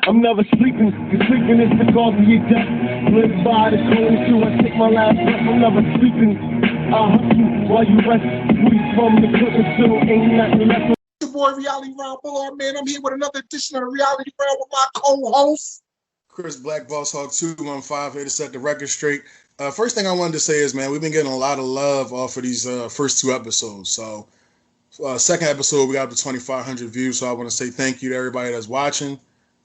I'm never sleeping, cause sleeping is the cause of your death. Live by the cold till I take my last breath. I'm never sleeping. I hustle while you rest. We from the cooking still ain't nothing left. Your boy Reality Round Bullard, man. I'm here with another edition of Reality Round with my co-host Chris Black Boss Hawk 215 here to set the record straight. First thing I wanted to say is, man, we've been getting a lot of love off of these first two episodes. So, second episode, we got up to 2,500 views. So I want to say thank you to everybody that's watching.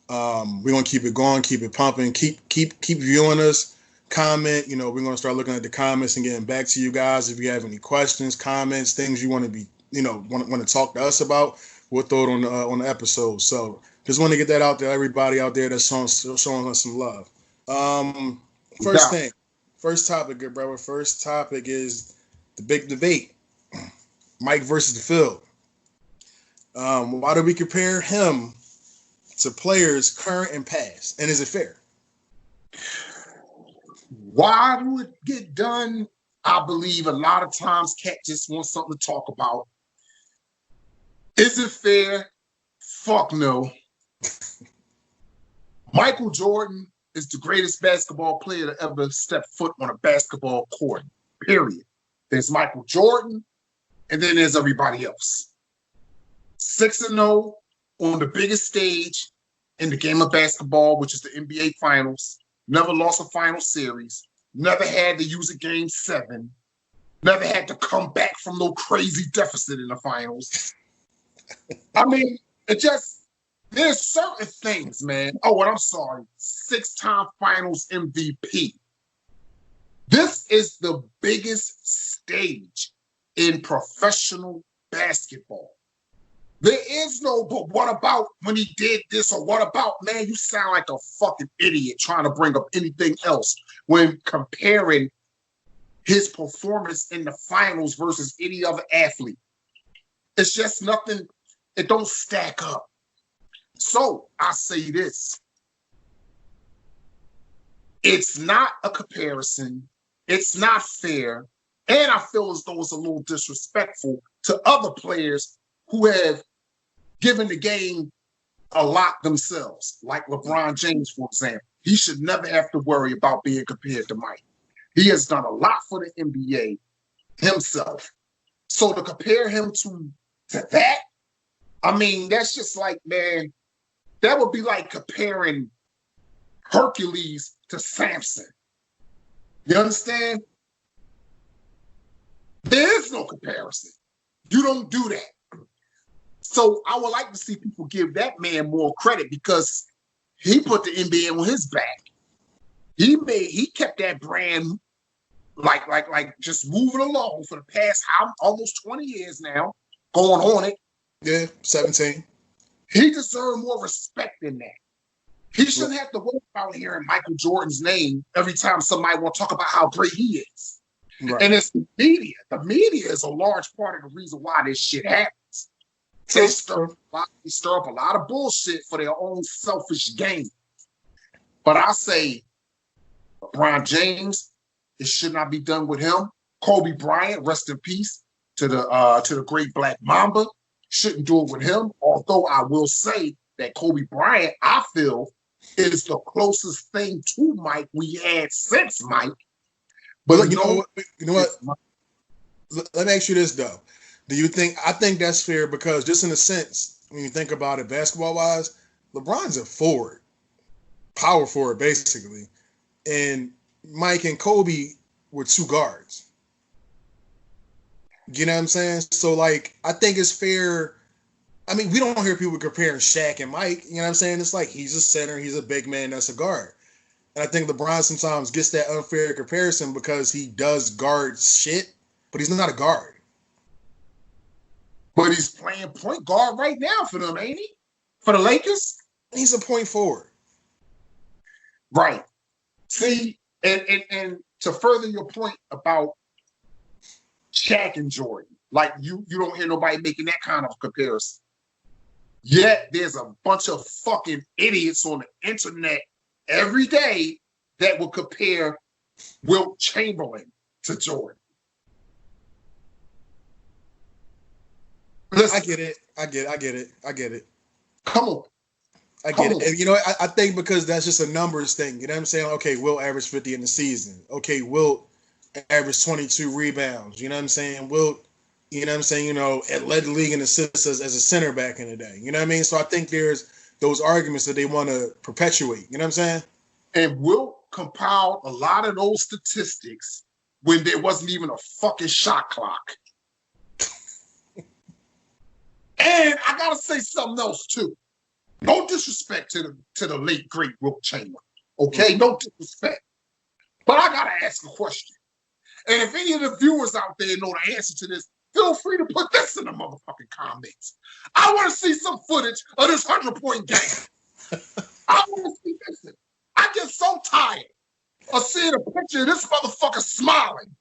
We're gonna keep it going, keep it pumping, keep viewing us. Comment. You know, we're gonna start looking at the comments and getting back to you guys. If you have any questions, comments, things you want to be, you know, want to talk to us about, we'll throw it on the episode. So just want to get that out there, everybody out there that's showing us some love. First topic, good brother. First topic is the big debate: Mike versus the field. Why do we compare him to players current and past? And is it fair? Why do it get done? I believe a lot of times Cat just wants something to talk about. Is it fair? Fuck no. Michael Jordan is the greatest basketball player to ever step foot on a basketball court, period. There's Michael Jordan, and then there's everybody else. 6-0 on the biggest stage in the game of basketball, which is the NBA Finals. Never lost a final series. Never had to use a game 7. Never had to come back from no crazy deficit in the finals. I mean, there's certain things, man. Oh, and I'm sorry, 6-time finals MVP. This is the biggest stage in professional basketball. There is no, but what about when he did this, or what about, man, you sound like a fucking idiot trying to bring up anything else when comparing his performance in the finals versus any other athlete. It's just nothing, it don't stack up. So I say this. It's not a comparison. It's not fair. And I feel as though it's a little disrespectful to other players who have given the game a lot themselves, like LeBron James, for example. He should never have to worry about being compared to Mike. He has done a lot for the NBA himself. So to compare him to that, I mean, that's just like, man, that would be like comparing Hercules to Samson. You understand? There is no comparison. You don't do that. So I would like to see people give that man more credit because he put the NBA on his back. He kept that brand like just moving along for the past almost 20 years now, going on it. Yeah, 17. He deserved more respect than that. He shouldn't have to worry about hearing Michael Jordan's name every time somebody want to talk about how great he is. Right. And it's the media. The media is a large part of the reason why this shit happens. They stir up a lot of bullshit for their own selfish gain. But I say, LeBron James, it should not be done with him. Kobe Bryant, rest in peace to the great Black Mamba, shouldn't do it with him. Although I will say that Kobe Bryant, I feel, is the closest thing to Mike we had since Mike. But you know what? Let me ask you this though. Do you think? I think that's fair because just in a sense, when you think about it, basketball-wise, LeBron's a forward, power forward basically, and Mike and Kobe were two guards. You know what I'm saying? So like, I think it's fair. I mean, we don't hear people comparing Shaq and Mike. You know what I'm saying? It's like he's a center, he's a big man, that's a guard. And I think LeBron sometimes gets that unfair comparison because he does guard shit, but he's not a guard. But he's playing point guard right now for them, ain't he? For the Lakers? He's a point forward. Right. See, and to further your point about Shaq and Jordan, like you don't hear nobody making that kind of comparison. Yet there's a bunch of fucking idiots on the internet every day that will compare Wilt Chamberlain to Jordan. Listen, I get it. Come on. I get it. And, you know, I think because that's just a numbers thing. You know what I'm saying? Okay, Wilt averaged 50 in the season. Okay, Wilt averaged 22 rebounds. You know what I'm saying? Wilt, you know what I'm saying? You know, it led the league in assists as a center back in the day. You know what I mean? So I think there's those arguments that they want to perpetuate. You know what I'm saying? And Wilt compiled a lot of those statistics when there wasn't even a fucking shot clock. And I gotta say something else too. No disrespect to the late great Wilt Chamberlain. Okay, no disrespect. But I gotta ask a question. And if any of the viewers out there know the answer to this, feel free to put this in the motherfucking comments. I want to see some footage of this 100-point game. I want to see this. I get so tired of seeing a picture of this motherfucker smiling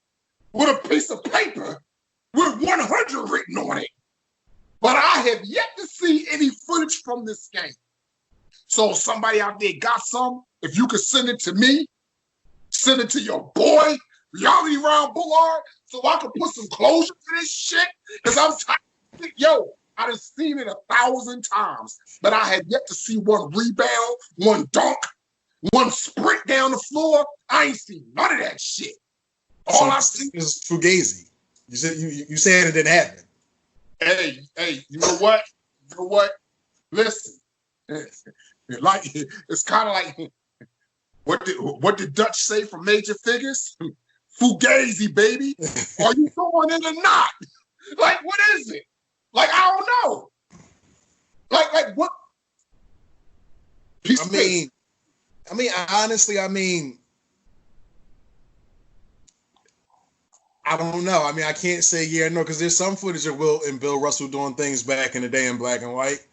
with a piece of paper with 100 written on it. But I have yet to see any footage from this game. So somebody out there got some, if you could send it to me, send it to your boy, Reality Round Bullard, so I can put some closure to this shit. Because I'm tired. Yo, I done seen it 1,000 times, but I had yet to see one rebound, one dunk, one sprint down the floor. I ain't seen none of that shit. All I see is Fugazi. You said it didn't happen. Hey, you know what? You know what? Listen, like it's kind of like what did Dutch say from Major Figures? Fugazi, baby. Are you going in or not? Like, what is it? Like, I don't know. Like what? Honestly, I don't know. I mean, I can't say yeah or no because there's some footage of Wilt and Bill Russell doing things back in the day in black and white.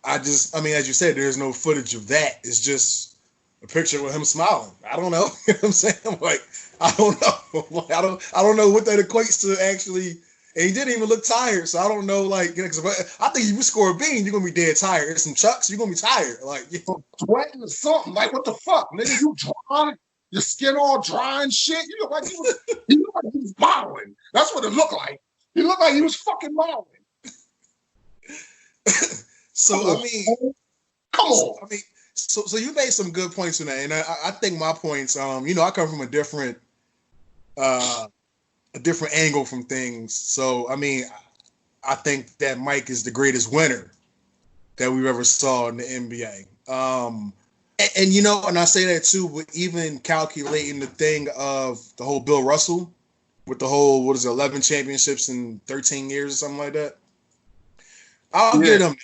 As you said, there's no footage of that. It's just a picture with him smiling. I don't know. You know what I'm saying? Like, I don't know. I don't know what that equates to actually. And he didn't even look tired, so I don't know. Like, you know, 'cause I think if you score a bean, you're gonna be dead tired. There's some chucks, you're gonna be tired. Like, you know. Sweating or something. Like, what the fuck, nigga? You dry, your skin all dry and shit. You look like he was modeling. That's what it looked like. He looked like he was fucking modeling. So come on. So you made some good points in that, and I think my points. You know, I come from a different angle from things. So I mean, I think that Mike is the greatest winner that we've ever saw in the NBA. And you know, and I say that too, but even calculating the thing of the whole Bill Russell with the whole 11 championships in 13 years or something like that. I'll get him.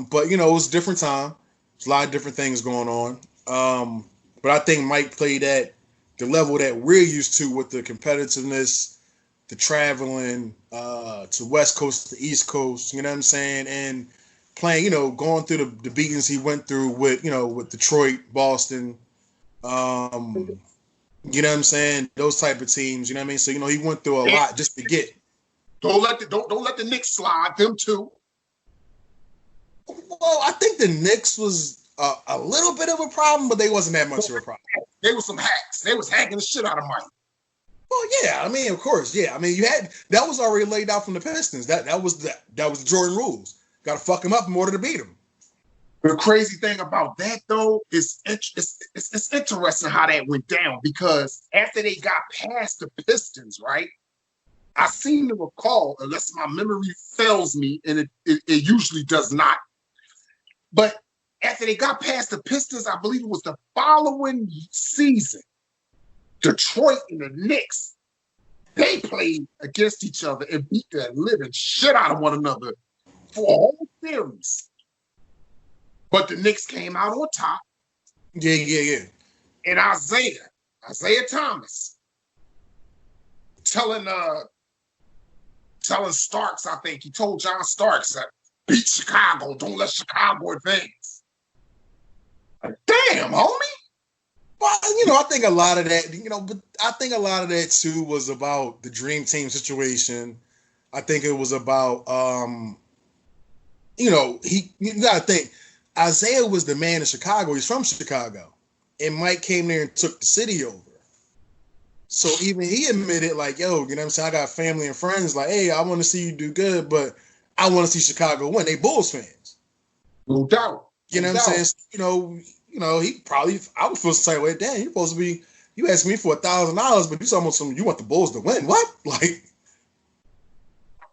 But you know, it was a different time. There's a lot of different things going on. But I think Mike played at the level that we're used to with the competitiveness, the traveling to West Coast, to East Coast, you know what I'm saying? And playing, you know, going through the beatings he went through with, you know, with Detroit, Boston, you know what I'm saying? Those type of teams, you know what I mean? So, you know, he went through a lot just to get. Don't let the Knicks slide, them too. Well, I think the Knicks was a little bit of a problem, but they wasn't that much of a problem. They were some hacks. They was hacking the shit out of Mike. Well, yeah, I mean, of course, yeah. I mean, that was already laid out from the Pistons. That was the Jordan rules. Got to fuck him up in order to beat him. The crazy thing about that, though, is it's interesting how that went down because after they got past the Pistons, right? I seem to recall, unless my memory fails me, and it usually does not. But after they got past the Pistons, I believe it was the following season, Detroit and the Knicks, they played against each other and beat the living shit out of one another for a whole series. But the Knicks came out on top. Yeah. And Isaiah Thomas, telling Starks, I think, he told John Starks that beat Chicago, don't let Chicago advance. Like, damn, homie. Well, you know, I think a lot of that, you know, but I think a lot of that too was about the dream team situation. I think it was about, you know, you got to think, Isaiah was the man in Chicago. He's from Chicago. And Mike came there and took the city over. So even he admitted, like, yo, you know what I'm saying? I got family and friends like, hey, I want to see you do good, but I want to see Chicago win. They Bulls fans. No doubt. You know what I'm saying? He probably, I was supposed to say, wait, damn, you're supposed to be, you asked me for $1,000, but you almost some, you want the Bulls to win. What? Like,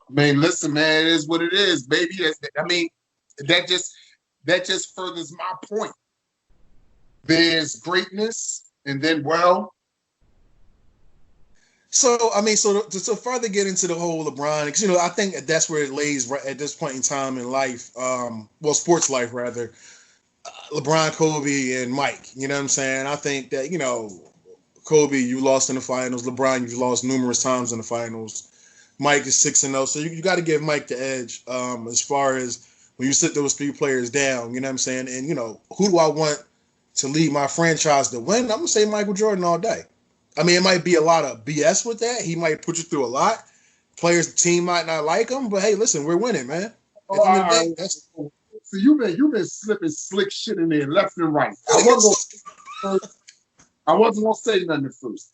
Man, listen, man, it is what it is, baby. That just furthers my point. There's greatness, and then, well. So, I mean, so to further get into the whole LeBron, because, I think that's where it lays right at this point in time in life, sports life, rather, LeBron, Kobe, and Mike. You know what I'm saying? I think that, Kobe, you lost in the finals. LeBron, you've lost numerous times in the finals. Mike is 6-0, so you got to give Mike the edge as far as when you sit those three players down. You know what I'm saying? And, who do I want to lead my franchise to win? I'm going to say Michael Jordan all day. I mean, it might be a lot of BS with that. He might put you through a lot. Players, the team might not like him, but hey, listen, we're winning, man. So you've been slipping slick shit in there left and right. I wasn't gonna say nothing at first.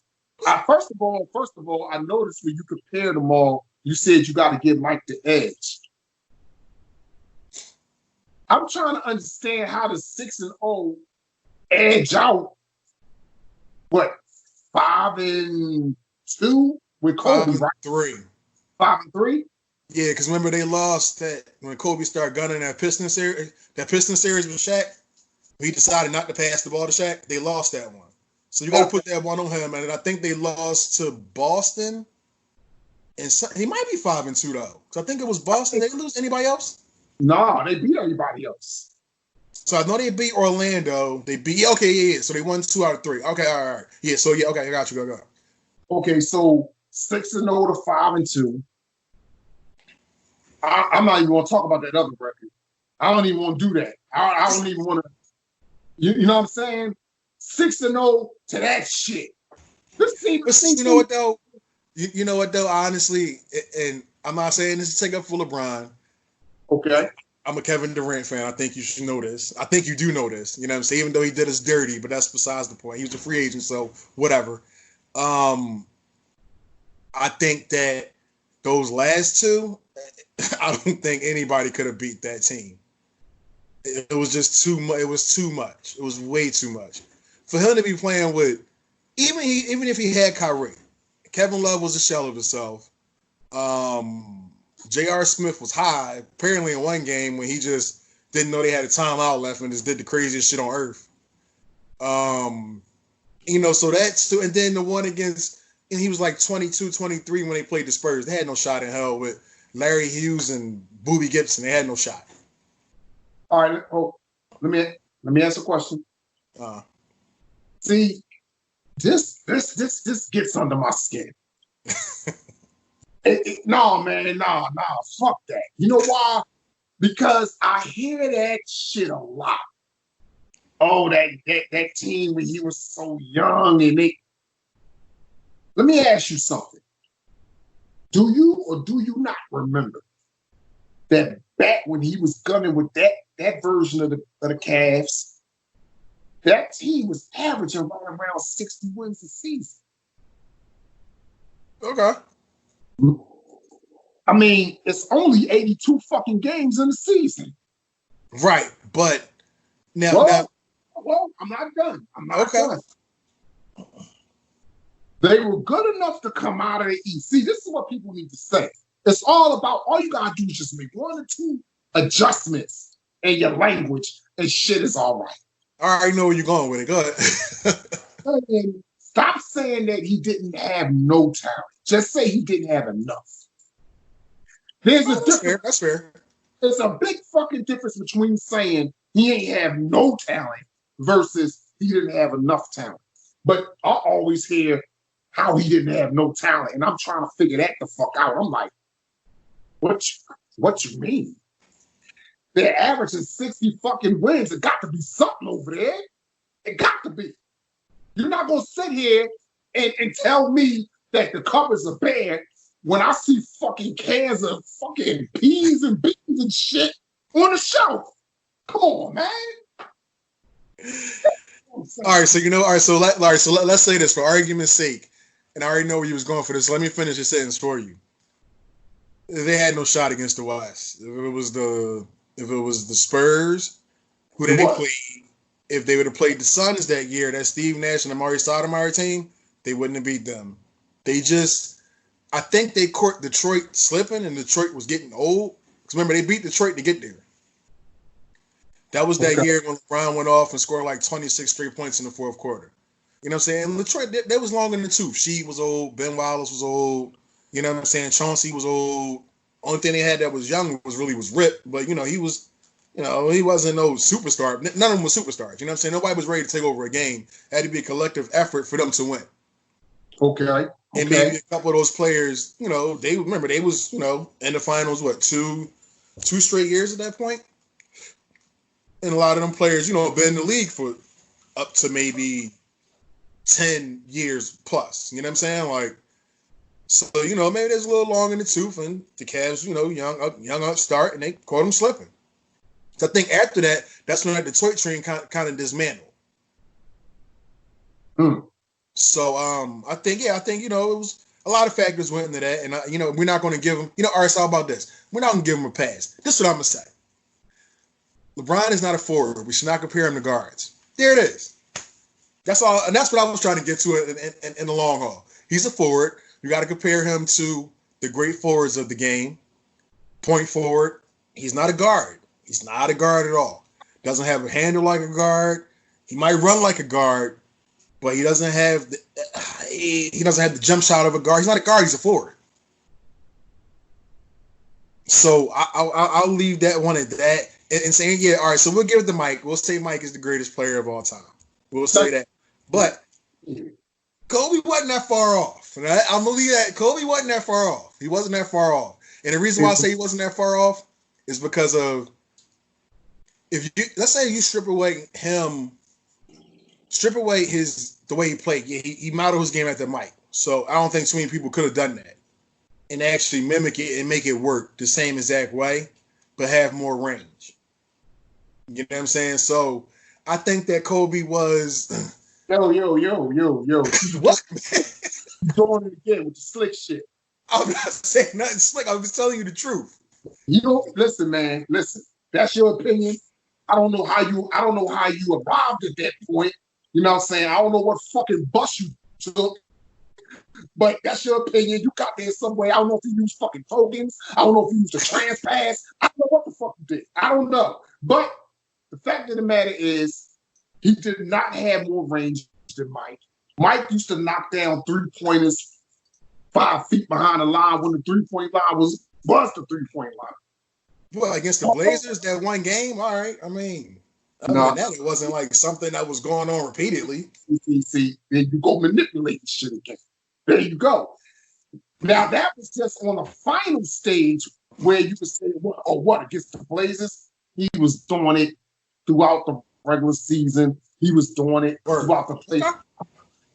First of all, I noticed when you compared them all, you said you got to give Mike the edge. I'm trying to understand how the 6-0 edge out. What? 5-2 with Kobe, right? 3. 5-3. Yeah, because remember they lost that when Kobe started gunning that Piston series. That Piston series with Shaq, he decided not to pass the ball to Shaq. They lost that one, so you got to put that one on him. And I think they lost to Boston, and he might be 5-2 though. Because I think it was Boston. They lose anybody else? No, they beat everybody else. So I know they beat Orlando. They beat yeah. So they won 2 out of 3. Okay, all right. Yeah, so yeah, okay, I got you. Go. Okay, so 6-0 to 5-2. I'm not even going to talk about that other record. I don't even want to do that. I don't even want to. You know what I'm saying? 6-0 to that shit. This team. But see, you know what though? You know what though? Honestly, and I'm not saying this to take up for LeBron. Okay. I'm a Kevin Durant fan. I think you should know this. I think you do know this. You know what I'm saying? Even though he did us dirty, but that's besides the point. He was a free agent, so whatever. I think that those last two, I don't think anybody could have beat that team. It was just too much. It was too much. It was way too much. For him to be playing with, even if he had Kyrie, Kevin Love was a shell of himself. J.R. Smith was high, apparently in one game when he just didn't know they had a timeout left and just did the craziest shit on earth. So that's two. And then the one against, and he was like 22, 23 when they played the Spurs. They had no shot in hell with Larry Hughes and Boobie Gibson. They had no shot. All right. Oh, let me ask a question. See, this gets under my skin. No, man, no, fuck that. You know why? Because I hear that shit a lot. Oh, that team when he was so young and they. Let me ask you something. Do you or do you not remember that back when he was gunning with that version of the Cavs, that team was averaging right around 60 wins a season? Okay. I mean, it's only 82 fucking games in the season. Right, but now, well, I'm not done. I'm not okay. done. They were good enough to come out of the East. See, this is what people need to say. It's all you gotta do is just make 1 or 2 adjustments in your language, and shit is all right. I already know where you're going with it. Go ahead. And stop saying that he didn't have no talent. Just say he didn't have enough. There's a difference. That's fair. There's a big fucking difference between saying he ain't have no talent versus he didn't have enough talent. But I always hear how he didn't have no talent, and I'm trying to figure that the fuck out. I'm like, what you mean? They're averaging 60 fucking wins. It got to be something over there. It got to be. You're not gonna sit here and tell me that the cupboards are bad when I see fucking cans of fucking peas and beans and shit on the shelf. Come on, man. All right, so let's say this for argument's sake, and I already know where you was going for this. So let me finish your sentence for you. They had no shot against the West. If it was the Spurs who they played, if they would have played the Suns that year, that Steve Nash and Amari Stoudemire team, they wouldn't have beat them. I think they caught Detroit slipping, and Detroit was getting old. Because remember, they beat Detroit to get there. That was that year when LeBron went off and scored like 26 straight points in the fourth quarter. You know what I'm saying? Detroit, they was long in the tooth. Sheed was old. Ben Wallace was old. You know what I'm saying? Chauncey was old. Only thing they had that was young was Rip. But, he was, he wasn't no superstar. None of them was superstars. You know what I'm saying? Nobody was ready to take over a game. It had to be a collective effort for them to win. Okay. And maybe a couple of those players, they was, in the finals, two straight years at that point? And a lot of them players, been in the league for up to maybe 10 years plus. You know what I'm saying? Like, so, maybe there's a little long in the tooth, and the Cavs, young upstart, and they caught them slipping. So I think after that, that's when that Detroit train kind of dismantled. So I think, it was a lot of factors went into that, and we're not going to give them, all right, so how about this? We're not going to give them a pass. This is what I'm going to say. LeBron is not a forward. We should not compare him to guards. There it is. That's all, and that's what I was trying to get to in the long haul. He's a forward. You got to compare him to the great forwards of the game. Point forward. He's not a guard. He's not a guard at all. Doesn't have a handle like a guard. He might run like a guard, but he doesn't have the jump shot of a guard. He's not a guard. He's a forward. So I'll leave that one at that. And saying, yeah, all right, so we'll give it to Mike. We'll say Mike is the greatest player of all time. We'll say that. But Kobe wasn't that far off. And I'm going to leave that. Kobe wasn't that far off. He wasn't that far off. And the reason why I say he wasn't that far off is because of, let's say you strip away the way he played. Yeah, he modeled his game after Mike. So I don't think too many people could have done that and actually mimic it and make it work the same exact way, but have more range. You know what I'm saying? So I think that Kobe was. Yo. What? You doing it again with the slick shit. I'm not saying nothing slick. I'm just telling you the truth. Listen, man. Listen. That's your opinion. I don't know how you arrived at that point. You know what I'm saying? I don't know what fucking bus you took. But that's your opinion. You got there some way. I don't know if you used fucking tokens. I don't know if you used a trans pass. I don't know what the fuck you did. I don't know. But the fact of the matter is, he did not have more range than Mike. Mike used to knock down 3-pointers 5 feet behind the line when the 3-point line was the 3-point line. Well, against the Blazers, that one game, all right. I mean, that it wasn't like something that was going on repeatedly. See, then you go manipulate the shit again. There you go. Now, that was just on the final stage where you could say, what, against the Blazers? He was doing it throughout the regular season. He was doing it throughout the playoffs.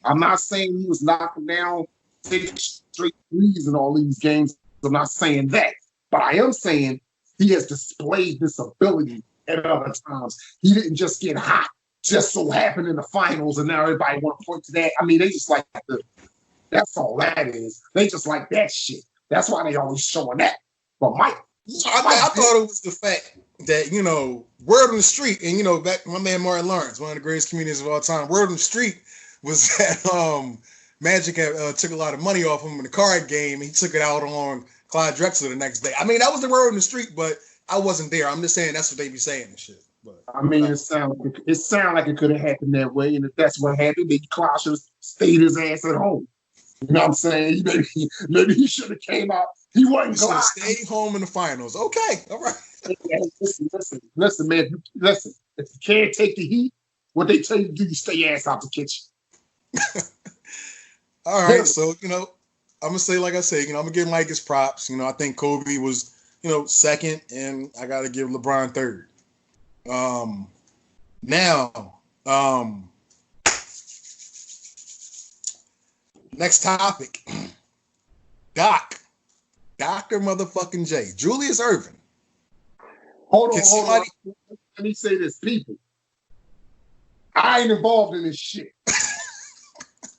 I'm not saying he was knocking down 6 straight threes in all these games. I'm not saying that. But I am saying he has displayed this ability at other times. He didn't just get hot, just so happened in the finals, and now everybody want to point to that. I mean, they just like that's all that is. They just like that shit. That's why they always showing that. But Mike, I thought it was the fact that, word on the street, and, back my man Martin Lawrence, one of the greatest comedians of all time, word on the street was that Magic took a lot of money off him in the card game, and he took it out on Clyde Drexler the next day. I mean, that was the word on the street, but I wasn't there. I'm just saying that's what they be saying and shit. But, I mean, it sound like it could have happened that way, and if that's what happened, then Clyde should have stayed his ass at home. You know what I'm saying? Maybe he should have came out. He wasn't Clyde. Stay home in the finals. Okay, all right. Listen, man. Listen. If you can't take the heat, what they tell you to do, you stay your ass out the kitchen. All right, so I'm gonna say, like I say, I'm gonna give Mike his props. I think Kobe was, second, and I gotta give LeBron third. Next topic. Dr. motherfucking J. Julius Erving. Hold on. Let me say this, people. I ain't involved in this shit.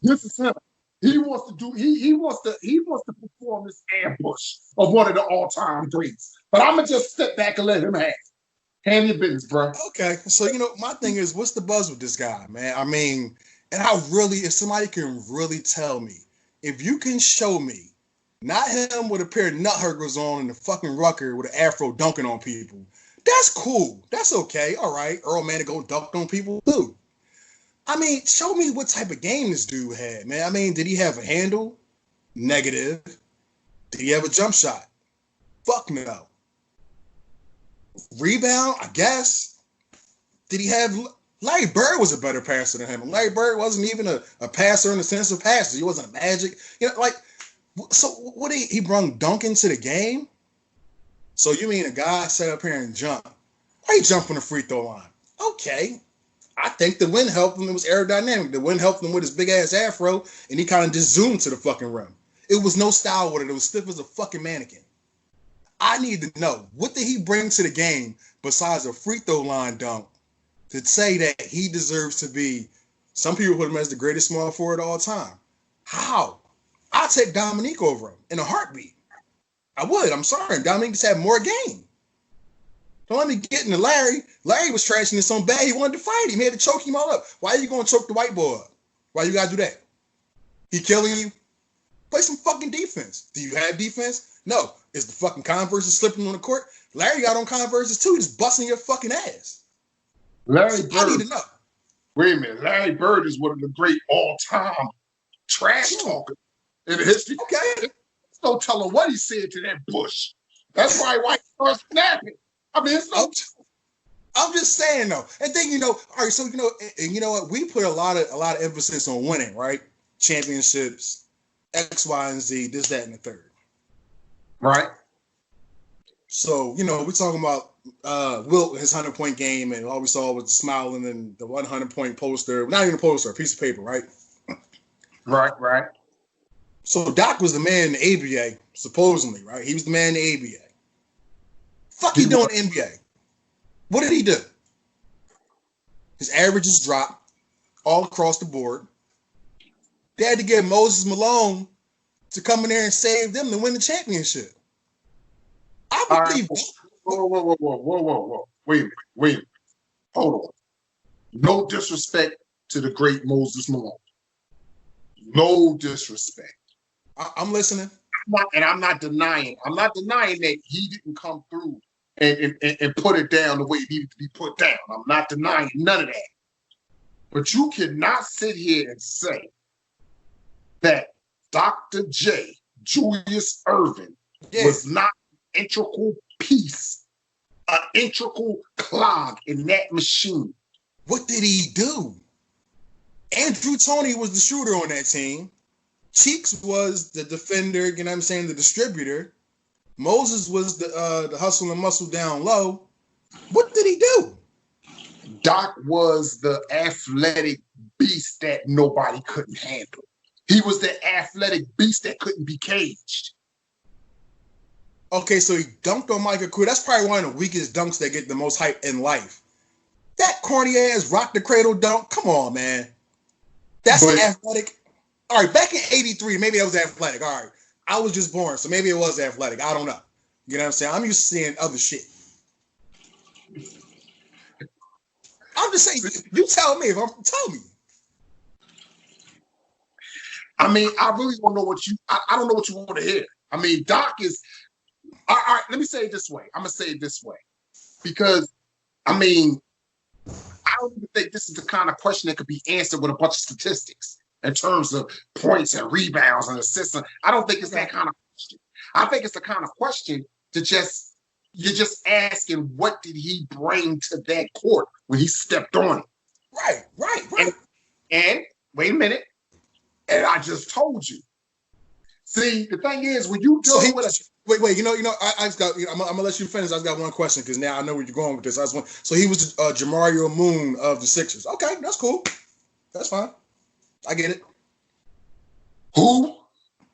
This is him. He wants to perform this ambush of one of the all-time greats. But I'm gonna just step back and let him have it. Handle your business, bro. Okay, so my thing is, what's the buzz with this guy, man? I mean, and if somebody can really tell me, if you can show me, not him with a pair of nut hurgers on and the fucking rucker with an afro dunking on people, that's cool. That's okay. All right, Earl Manigault dunked on people too. I mean, show me what type of game this dude had, man. I mean, did he have a handle? Negative. Did he have a jump shot? Fuck no. Rebound, I guess. Did he have... Larry Bird was a better passer than him. Larry Bird wasn't even a passer in the sense of passer. He wasn't a magic. So what he brung dunking to the game? So you mean a guy sat up here and jumped? Why he jump from the free throw line? Okay. I think the wind helped him. It was aerodynamic. The wind helped him with his big ass afro, and he kind of just zoomed to the fucking rim. It was no style with it. It was stiff as a fucking mannequin. I need to know, what did he bring to the game besides a free throw line dunk to say that he deserves to be, some people put him as the greatest small forward of all time? How? I'll take Dominique over him in a heartbeat. I would. I'm sorry. Dominique just had more game. Don't let me get into Larry. Larry was trashing it so bad he wanted to fight him. He had to choke him all up. Why are you going to choke the white boy up? Why you got to do that? He killing you? Play some fucking defense. Do you have defense? No. Is the fucking Converse slipping on the court? Larry got on Converse too, just busting your fucking ass. Larry Bird. I need to know. Wait a minute. Larry Bird is one of the great all-time trash talkers in the history. Okay. No telling what he said to that Bush. That's why White started snapping. I mean, it's no. I'm just saying though, and then all right. So and you know what? We put a lot of emphasis on winning, right? Championships, X, Y, and Z, this, that, and the third. Right. So we're talking about Wilt, his 100-point game, and all we saw was the smiling and the 100-point poster. Not even a poster, a piece of paper, right? Right. So Doc was the man in the ABA, supposedly, right? He was the man in the ABA. Fuck he doing in the NBA? What did he do? His averages dropped all across the board. They had to get Moses Malone to come in there and save them to win the championship. I believe. Whoa. Wait a minute. Hold on. No disrespect to the great Moses Malone. No disrespect. I'm listening. I'm not denying that he didn't come through and put it down the way it needed to be put down. I'm not denying none of that. But you cannot sit here and say that Dr. J, Julius Erving, was not an integral piece, an integral clog in that machine. What did he do? Andrew Toney was the shooter on that team. Cheeks was the defender, the distributor. Moses was the hustle and muscle down low. What did he do? Doc was the athletic beast that nobody couldn't handle. He was the athletic beast that couldn't be caged. Okay, so he dunked on Michael Cruz. That's probably one of the weakest dunks that get the most hype in life. That corny ass rock the cradle dunk. Come on, man. That's athletic. All right, back in '83, maybe that was athletic. All right, I was just born, so maybe it was athletic. I don't know. You know what I'm saying? I'm used to seeing other shit. I'm just saying, you tell me. Tell me. I mean, I really don't know what I don't know what you want to hear. I mean, Doc is, all right, let me say it this way. I'm going to say it this way. Because, I mean, I don't even think this is the kind of question that could be answered with a bunch of statistics in terms of points and rebounds and assists. I don't think it's that kind of question. I think it's the kind of question to you're just asking, what did he bring to that court when he stepped on it? Right. And wait a minute. And I just told you. See, the thing is, when you do wait, I just got. I'm gonna let you finish. I just got one question because now I know where you're going with this. So he was Jamario Moon of the Sixers. Okay, that's cool. That's fine. I get it. Who?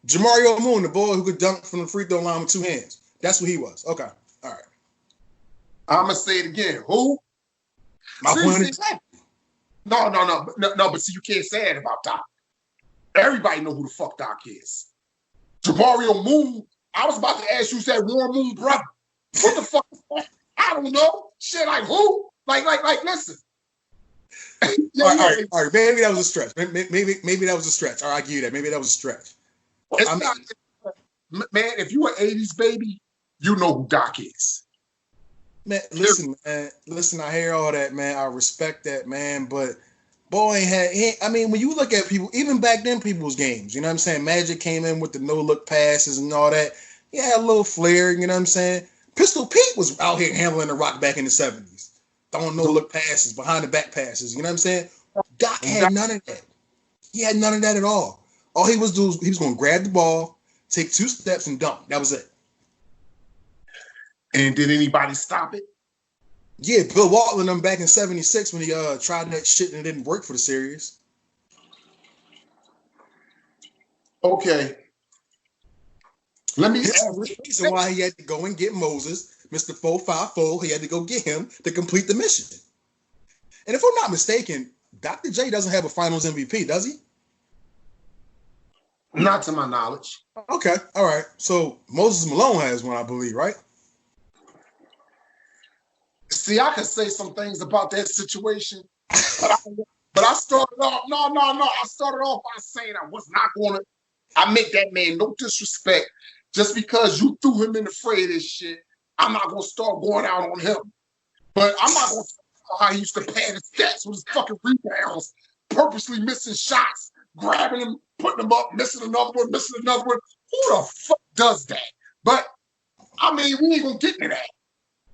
Jamario Moon, the boy who could dunk from the free throw line with two hands. That's what he was. Okay, all right. I'm gonna say it again. Who? My point is No. But see, you can't say that about Doc. Everybody know who the fuck Doc is. Jamario Moon. I was about to ask you, that Warren Moon brother. What the fuck? I don't know. Shit, like who? Like, listen. All right. Maybe that was a stretch. Maybe that was a stretch. All right, I give you that. Maybe that was a stretch. It's not, man, if you an 80s baby, you know who Doc is. Man, listen, I hear all that, man. I respect that, man. But boy I mean, when you look at people, even back then, people's games, you know what I'm saying? Magic came in with the no-look passes and all that. He had a little flair, you know what I'm saying? Pistol Pete was out here handling the rock back in the 70s. Throwing no-look passes, behind the back passes, you know what I'm saying? Doc had none of that. He had none of that at all. All he was doing was he was going to grab the ball, take 2 steps, and dunk. That was it. And did anybody stop it? Yeah, Bill Walton and them back in '76 when he tried that shit and it didn't work for the series. Okay. Let me ask the reason why he had to go and get Moses, Mr. 454. He had to go get him to complete the mission. And if I'm not mistaken, Dr. J doesn't have a Finals MVP, does he? Not to my knowledge. Okay, all right. So Moses Malone has one, I believe, right? See, I could say some things about that situation, but I started off. No. I started off by saying I was not going to. I make that man no disrespect just because you threw him in the fray of this shit. I'm not going to start going out on him, but I'm not going to talk about how he used to pad his stats with his fucking rebounds, purposely missing shots, grabbing him, putting them up, missing another one. Who the fuck does that? But I mean, we ain't gonna get into that.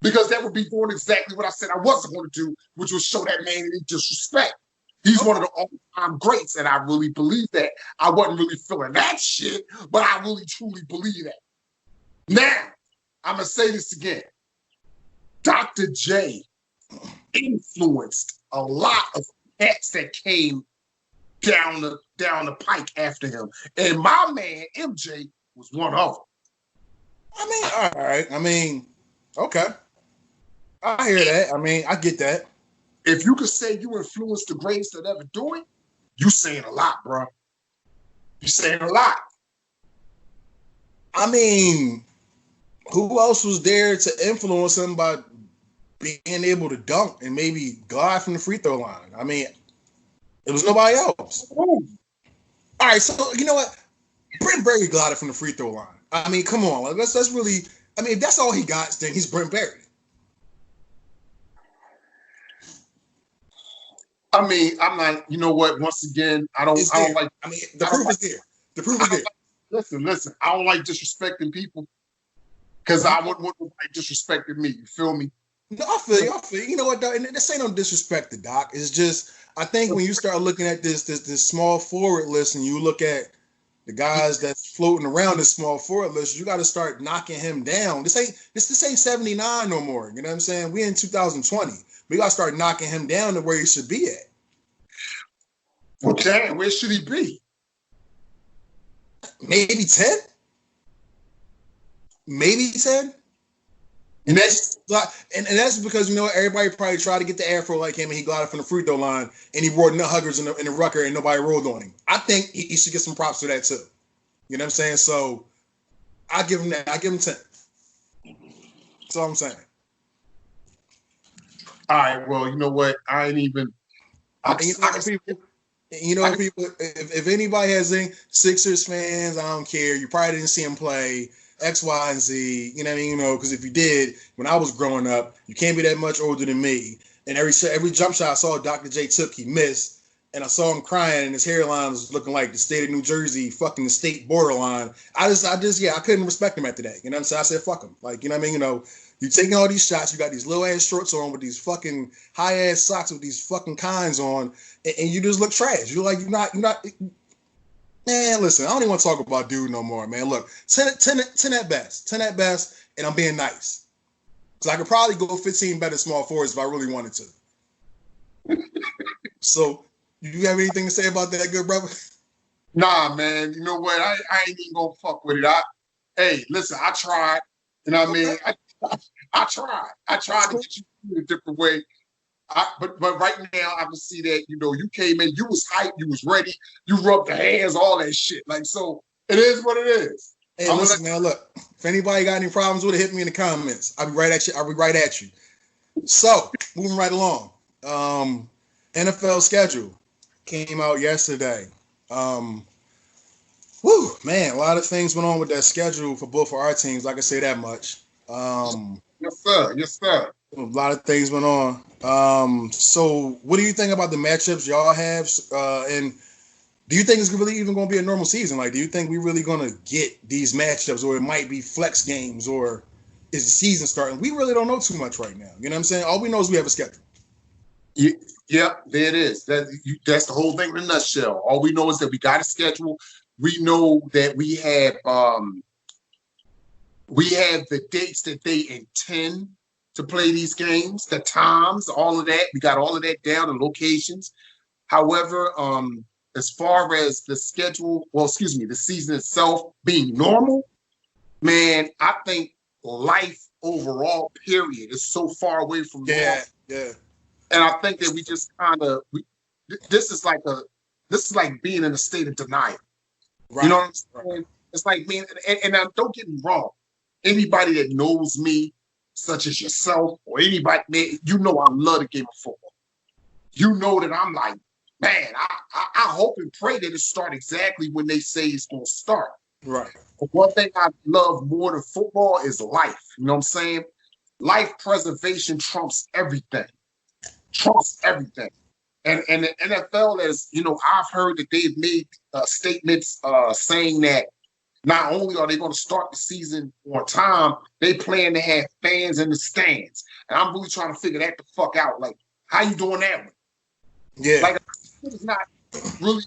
Because that would be doing exactly what I said I wasn't going to do, which was show that man any disrespect. He's one of the all-time greats, and I really believe that. I wasn't really feeling that shit, but I really, truly believe that. Now, I'm going to say this again. Dr. J influenced a lot of cats that came down the pike after him. And my man, MJ, was one of them. I mean, all right. I mean, okay. I hear that. I mean, I get that. If you could say you influenced the greatest that ever do it, you saying a lot, bro. You saying a lot. I mean, who else was there to influence him by being able to dunk and maybe glide from the free throw line? I mean, it was nobody else. All right, so you know what? Brent Berry glided from the free throw line. I mean, come on. Like, let's really. I mean, if that's all he got, then he's Brent Berry. I mean, I'm not. You know what? Once again, I don't like. I mean, the proof is there. The proof is there. Listen. I don't like disrespecting people because I wouldn't want nobody disrespecting me. You feel me? No, I feel you. You know what, Doc? And this ain't no disrespect to Doc. It's just I think when you start looking at this small forward list and you look at the guys that's floating around this small forward list, you got to start knocking him down. This ain't 79 no more. You know what I'm saying? We in 2020. We got to start knocking him down to where he should be at. Okay, where should he be? Maybe 10? Maybe 10? And that's because, you know, everybody probably tried to get the afro like him and he glided from the free throw line and he wore nut huggers in the rucker and nobody rolled on him. I think he should get some props for that too. You know what I'm saying? So I give him that. I give him 10. That's all I'm saying. All right, well, you know what? I ain't even. People, if anybody has any Sixers fans, I don't care. You probably didn't see him play X, Y, and Z. You know what I mean? You know, because if you did, when I was growing up, you can't be that much older than me. And every jump shot I saw Dr. J took, he missed. And I saw him crying, and his hairline was looking like the state of New Jersey, fucking the state borderline. I couldn't respect him after that. You know what I'm saying? I said, fuck him. Like, you know what I mean? You know, you taking all these shots, you got these little ass shorts on with these fucking high ass socks with these fucking cons on, and you just look trash. You're like, you're not. Man, listen, I don't even want to talk about dude no more, man. Look, 10 at best. 10 at best, and I'm being nice. Because I could probably go 15 better small forwards if I really wanted to. So, you have anything to say about that, good brother? Nah, man. You know what? I ain't even gonna fuck with it. Hey, listen, I tried. You know what I mean? I tried. I tried to get you in a different way. But right now, I can see that, you know, you came in, you was hyped, you was ready, you rubbed the hands, all that shit. Like, so it is what it is. Hey, listen, man, look, if anybody got any problems with it, hit me in the comments. I'll be right at you. So, moving right along. NFL schedule came out yesterday. Man, a lot of things went on with that schedule for both of our teams. I can say that much. Yes, sir. Yes, sir. A lot of things went on. So what do you think about the matchups y'all have? And do you think it's really even going to be a normal season? Like, do you think we're really going to get these matchups, or it might be flex games, or is the season starting? We really don't know too much right now. You know what I'm saying? All we know is we have a schedule. Yep, there it is. That's the whole thing in a nutshell. All we know is that we got a schedule. We know that we have the dates that they intend to play these games, the times, all of that. We got all of that down, the locations. However, as far as the schedule, the season itself being normal, man, I think life overall, period, is so far away from normal. Yeah. And I think that we just kind of this is like being in a state of denial. Right. You know what I'm saying? Right. It's like being, and now don't get me wrong. Anybody that knows me, such as yourself or anybody, man, you know I love the game of football. You know that I'm like, man, I hope and pray that it start exactly when they say it's going to start. Right. But one thing I love more than football is life. You know what I'm saying? Life preservation trumps everything. And the NFL, as you know, I've heard that they've made statements saying that not only are they going to start the season on time, they plan to have fans in the stands. And I'm really trying to figure that the fuck out. Like, how you doing that one? Yeah. Like, it's not really.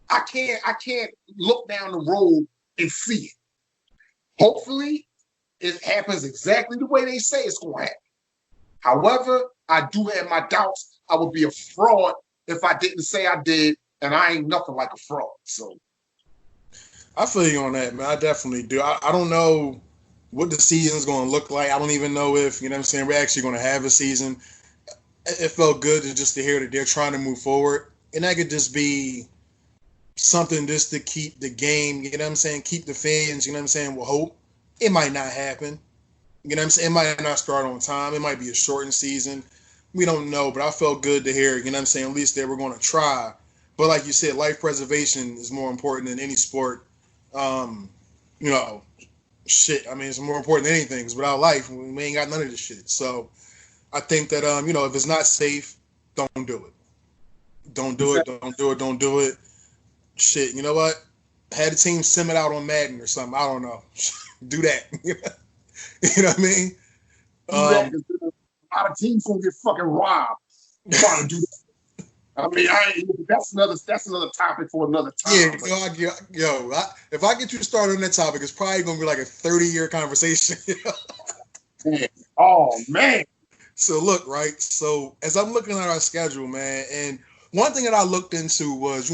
I can't look down the road and see it. Hopefully, it happens exactly the way they say it's going to happen. However, I do have my doubts. I would be a fraud if I didn't say I did, and I ain't nothing like a fraud. So I feel you on that, man. I definitely do. I don't know what the season's going to look like. I don't even know if, you know what I'm saying, we're actually going to have a season. It felt good just to hear that they're trying to move forward. And that could just be something just to keep the game, you know what I'm saying, keep the fans, you know what I'm saying, with hope. It might not happen. You know what I'm saying? It might not start on time. It might be a shortened season. We don't know, but I felt good to hear, you know what I'm saying, at least they were going to try. But like you said, life preservation is more important than any sport. It's more important than anything, because without life, we ain't got none of this shit. So I think that, if it's not safe, don't do it. Don't do it. Shit, you know what? Had the team sim it out on Madden or something. I don't know. Do that. You know what I mean? A lot of teams gonna get fucking robbed trying to do that. I mean, that's another topic for another time. Yeah, if I get you started on that topic, it's probably gonna be like a 30-year conversation. Oh man. So look, right? So as I'm looking at our schedule, man, and one thing that I looked into was,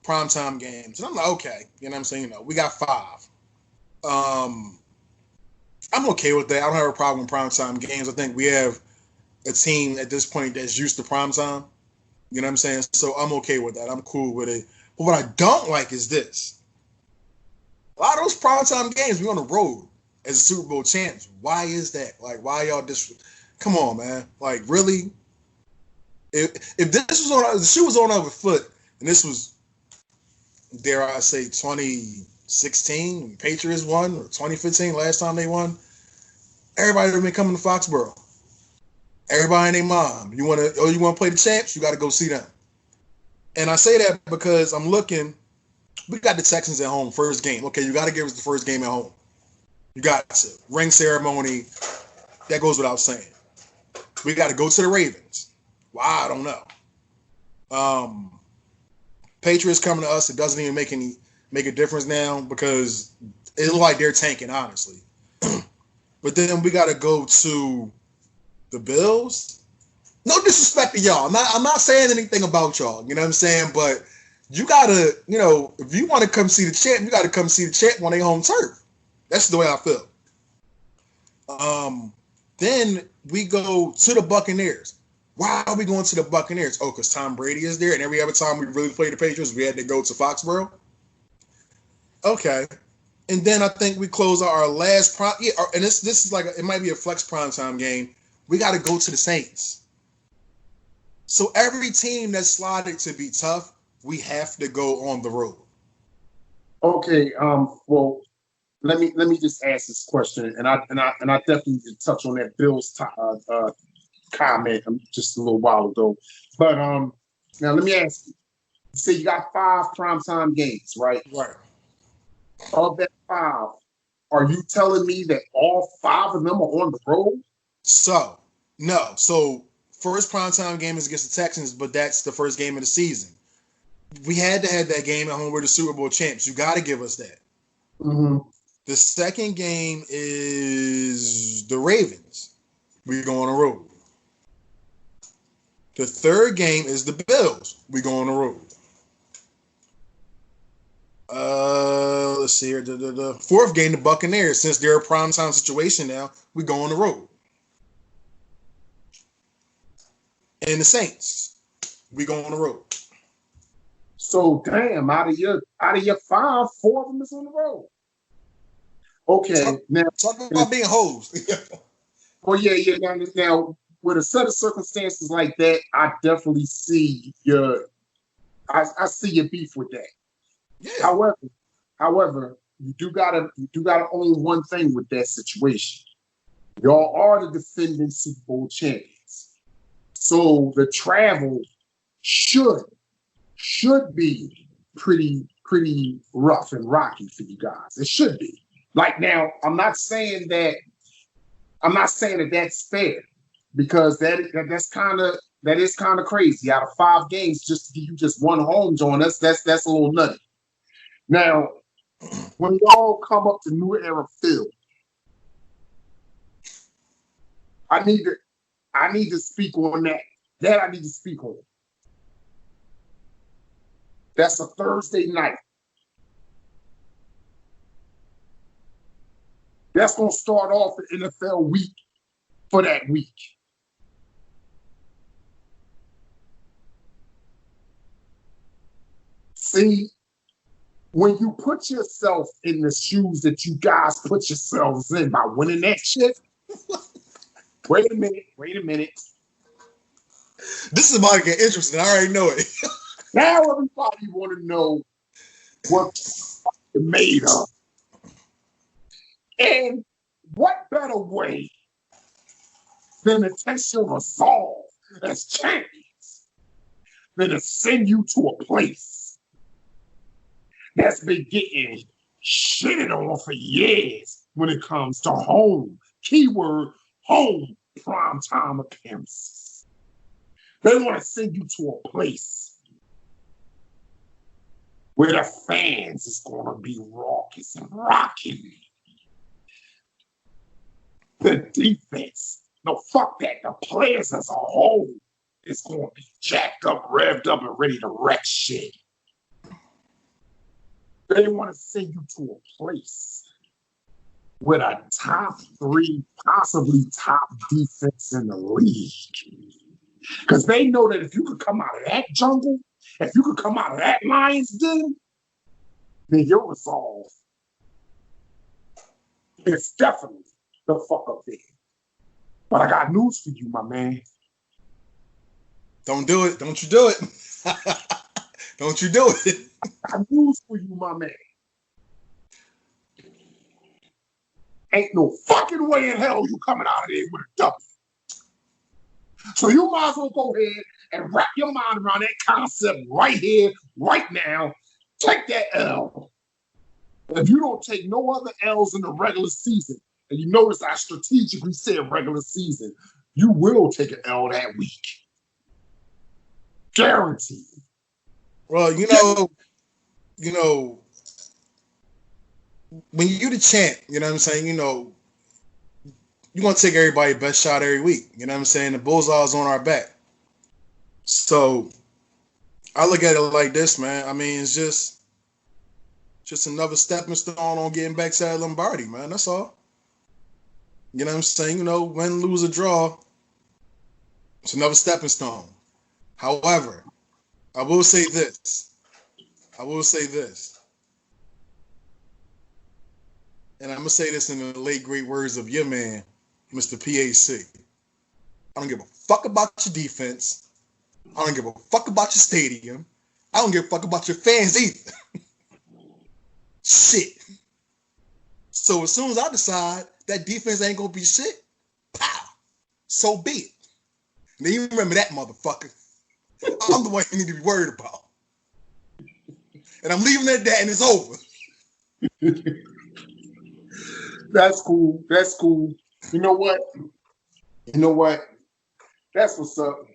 primetime games. And I'm like, okay, you know what I'm saying? We got 5. I'm okay with that. I don't have a problem with primetime games. I think we have a team at this point that's used to primetime. You know what I'm saying? So I'm okay with that. I'm cool with it. But what I don't like is this. A lot of those primetime games, we're on the road as a Super Bowl champs. Why is that? Like, why y'all come on, man. Like, really? If this was on, the shoe was on our foot, and this was, dare I say, 2016 when Patriots won, or 2015, last time they won, everybody would have been coming to Foxborough. Everybody and their mom. You want to play the champs? You got to go see them. And I say that because I'm looking. We got the Texans at home, first game. Okay, you got to give us the first game at home. You got to. Ring ceremony. That goes without saying. We got to go to the Ravens. Why? I don't know. Patriots coming to us. It doesn't even make a difference now because it looks like they're tanking, honestly. But then we got to go to the Bills. No disrespect to y'all. I'm not saying anything about y'all. You know what I'm saying? But you got to, if you want to come see the champ, you got to come see the champ on their home turf. That's the way I feel. Then we go to the Buccaneers. Why are we going to the Buccaneers? Oh, because Tom Brady is there, and every other time we really played the Patriots, we had to go to Foxborough. Okay. And then I think we close our last and this is like it might be a flex primetime game. we got to go to the Saints. So every team that's slotted to be tough, we have to go on the road. Okay. Well, let me just ask this question, and I definitely did touch on that Bills comment just a little while ago. But now let me ask you. You say you got 5 primetime games, right? Right. Of that 5, are you telling me that all 5 of them are on the road? So, no. So, first primetime game is against the Texans, but that's the first game of the season. We had to have that game at home. We're the Super Bowl champs. You got to give us that. Mm-hmm. The second game is the Ravens. We go on the road. The third game is the Bills. We go on the road. Let's see here. The fourth game, the Buccaneers. Since they're a primetime situation now, we go on the road. And the Saints, we go on the road. So damn, out of your 5, 4 of them is on the road. Okay, talk about being hoes. Well, yeah. Now, with a set of circumstances like that, I definitely see I see your beef with that. Yeah. However, you do gotta own one thing with that situation. Y'all are the defending Super Bowl champions, so the travel should be pretty rough and rocky for you guys. It should be. Like now, I'm not saying that that's fair, because that is kind of crazy. Out of 5 games, just to give you just one home join, that's a little nutty. Now, when y'all come up to New Era Field, I need to speak on that. That I need to speak on. That's a Thursday night. That's going to start off the NFL week for that week. See, when you put yourself in the shoes that you guys put yourselves in by winning that shit, wait a minute. This is about to get interesting. I already know it. Now everybody want to know what you're made of. And what better way than to test your resolve as champions than to send you to a place that's been getting shitted on for years when it comes to home, keyword, home primetime appearances. They want to send you to a place where the fans is going to be raucous and rocking. The defense, no, fuck that. The players as a whole is going to be jacked up, revved up, and ready to wreck shit. They want to send you to a place with a top 3, possibly top defense in the league. Because they know that if you could come out of that jungle, if you could come out of that lion's den, then your resolve is definitely the fuck up there. But I got news for you, my man. Don't do it. Don't you do it. Don't you do it. I got news for you, my man. Ain't no fucking way in hell you coming out of there with a W. So you might as well go ahead and wrap your mind around that concept right here, right now. Take that L. If you don't take no other L's in the regular season, and you notice I strategically said regular season, you will take an L that week. Guaranteed. Well, you know, when you the champ, you know what I'm saying, you're going to take everybody's best shot every week. You know what I'm saying? The bullseye's on our back. So I look at it like this, man. I mean, it's just another stepping stone on getting back to that Lombardi, man. That's all. You know what I'm saying? Win, lose, or draw, it's another stepping stone. However, I will say this. And I'm going to say this in the late great words of your man, Mr. PAC. I don't give a fuck about your defense. I don't give a fuck about your stadium. I don't give a fuck about your fans either. Shit. So as soon as I decide that defense ain't gonna be shit, pow, so be it. Now you remember that motherfucker. I'm the one you need to be worried about. And I'm leaving it at that and it's over. That's cool. That's cool. You know what? That's what's up.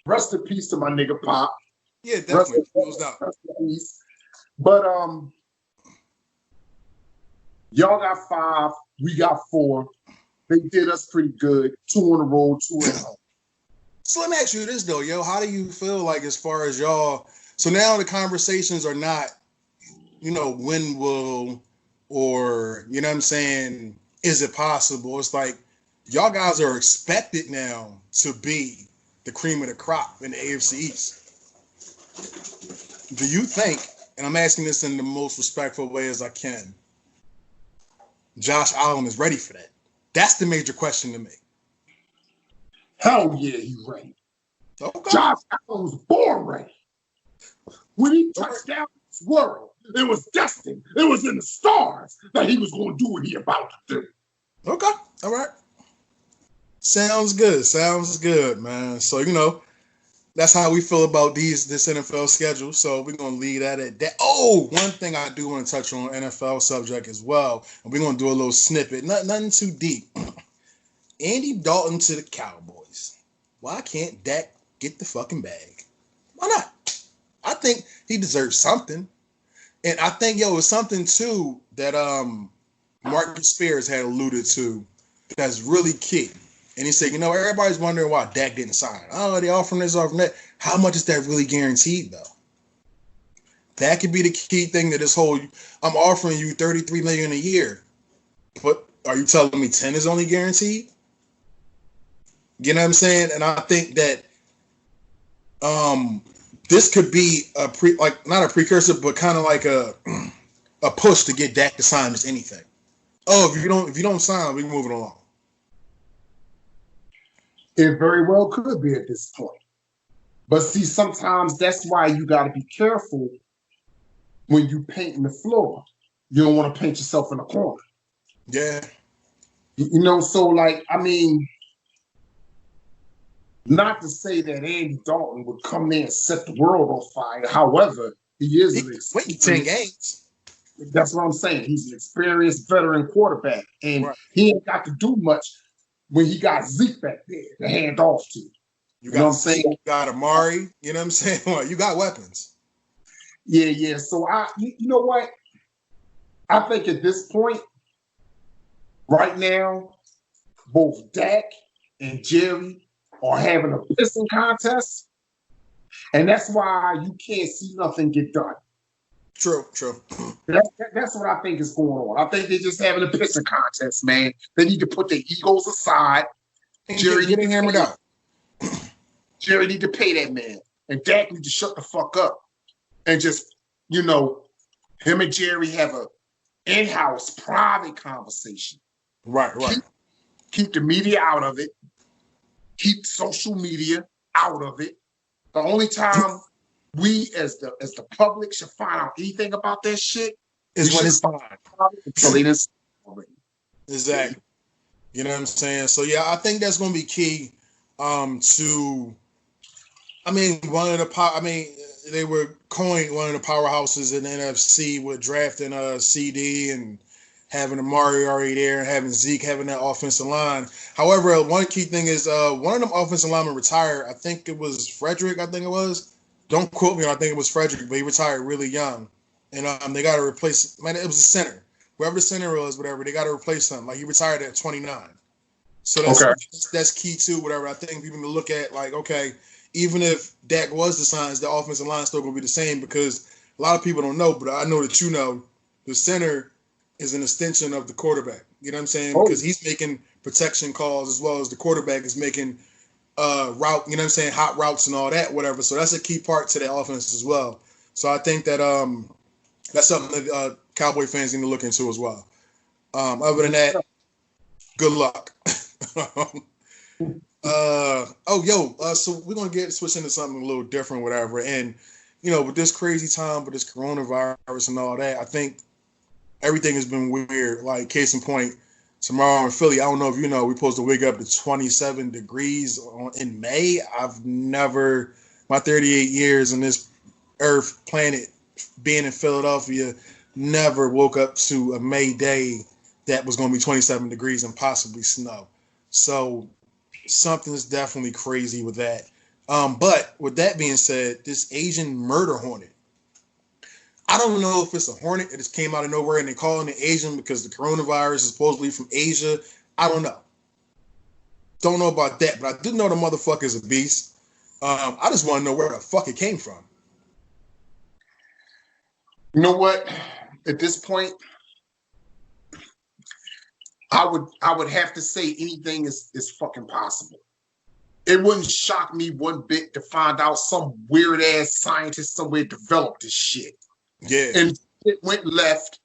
Rest in peace to my nigga Pop. Yeah, definitely. Rest in peace. But y'all got 5, we got 4. They did us pretty good. 2 on the road, 2 at home. So let me ask you this though, yo. How do you feel like as far as y'all? So now the conversations are not, when will, or you know what I'm saying, is it possible? It's like y'all guys are expected now to be the cream of the crop in the AFC East. Do you think, and I'm asking this in the most respectful way as I can, Josh Allen is ready for that? That's the major question to me. Hell yeah, he's ready. Okay. Josh Allen was born ready. When he touched down this world, it was destined. It was in the stars that he was going to do what he about to do. Okay. All right. Sounds good, man. So, that's how we feel about this NFL schedule. So we're going to leave that at that. Oh, one thing I do want to touch on NFL subject as well. And we're going to do a little snippet. Nothing too deep. Andy Dalton to the Cowboys. Why can't Dak get the fucking bag? Why not? I think he deserves something. And I think, it's something too that Marcus Spears had alluded to that's really key. And he said, everybody's wondering why Dak didn't sign. Oh, they offering this, offering that. How much is that really guaranteed, though? That could be the key thing to this whole, I'm offering you $33 million a year. But are you telling me 10 is only guaranteed? You know what I'm saying? And I think that this could be not a precursor, but kind of like a push to get Dak to sign just anything. Oh, if you don't sign, we can move it along. It very well could be at this point. But see, sometimes that's why you got to be careful when you painting the floor. You don't want to paint yourself in a corner. Yeah. So not to say that Andy Dalton would come there and set the world on fire. However, he is wait 10 games. That's what I'm saying. He's an experienced veteran quarterback, and he ain't got to do much when he got Zeke back there to hand off to. You know what I'm saying? You got Amari. You know what I'm saying? Well, you got weapons. Yeah. So you know what? I think at this point, right now, both Dak and Jerry are having a pissing contest, and that's why you can't see nothing get done. True. That's what I think is going on. I think they're just having a pissing contest, man. They need to put their egos aside. Jerry getting hammered out. Jerry need to pay that man, and Dak need to shut the fuck up and just, him and Jerry have a in-house private conversation. Right. Keep the media out of it. Keep social media out of it. The only time we as the public should find out anything about that shit is when it's fine. Exactly. You know what I'm saying? So yeah, I think that's going to be key to. They were coined one of the powerhouses in the NFC with drafting CD and having Amari already there and having Zeke having that offensive line. However, one key thing is one of them offensive linemen retired. I think it was Frederick. Don't quote me. I think it was Frederick, but he retired really young. And they got to replace. Man, it was a center. Whoever the center was, whatever, they got to replace him. Like he retired at 29. So that's key too. Whatever. I think people need to look at okay, even if Dak was the signs, the offensive line is still going to be the same because a lot of people don't know, but I know that the center is an extension of the quarterback. You know what I'm saying? Because he's making protection calls as well as the quarterback is making route. You know what I'm saying? Hot routes and all that, whatever. So that's a key part to the offense as well. So I think that that's something that Cowboy fans need to look into as well. Other than that, good luck. So we're gonna switch into something a little different, whatever. And with this crazy time, with this coronavirus and all that, I think everything has been weird. Like case in point, tomorrow in Philly, I don't know if you know, we're supposed to wake up to 27 degrees in May. I've never, my 38 years on this Earth planet, being in Philadelphia, never woke up to a May day that was going to be 27 degrees and possibly snow. So something's definitely crazy with that. But with that being said, this Asian murder hornet, I don't know if it's a hornet that just came out of nowhere and they calling it Asian because the coronavirus is supposedly from Asia. I don't know. Don't know about that, but I do know the motherfucker is a beast. I just want to know where the fuck it came from. You know what? At this point, I would have to say anything is fucking possible. It wouldn't shock me one bit to find out some weird ass scientist somewhere developed this shit. Yeah. And it went left.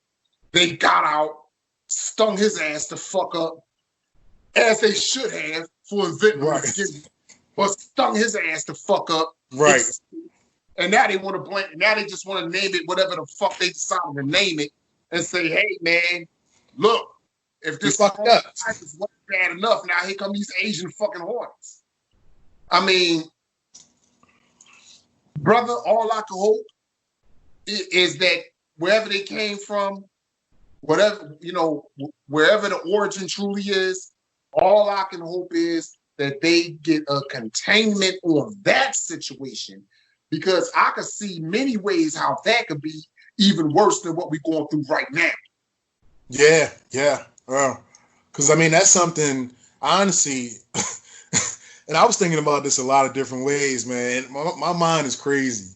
They got out, stung his ass the fuck up, as they should have for inventing it, but stung his ass the fuck up. Right. And now they want to blame. Now they just want to name it whatever the fuck they decided to name it, and say, "Hey, man, look, if this fucked up is bad enough, now here come these Asian fucking hornets." I mean, brother, all I can hope is that wherever they came from, whatever wherever the origin truly is, all I can hope is that they get a containment on that situation. Because I could see many ways how that could be even worse than what we're going through right now. Yeah. Because, I mean, that's something, honestly, and I was thinking about this a lot of different ways, man. My mind is crazy.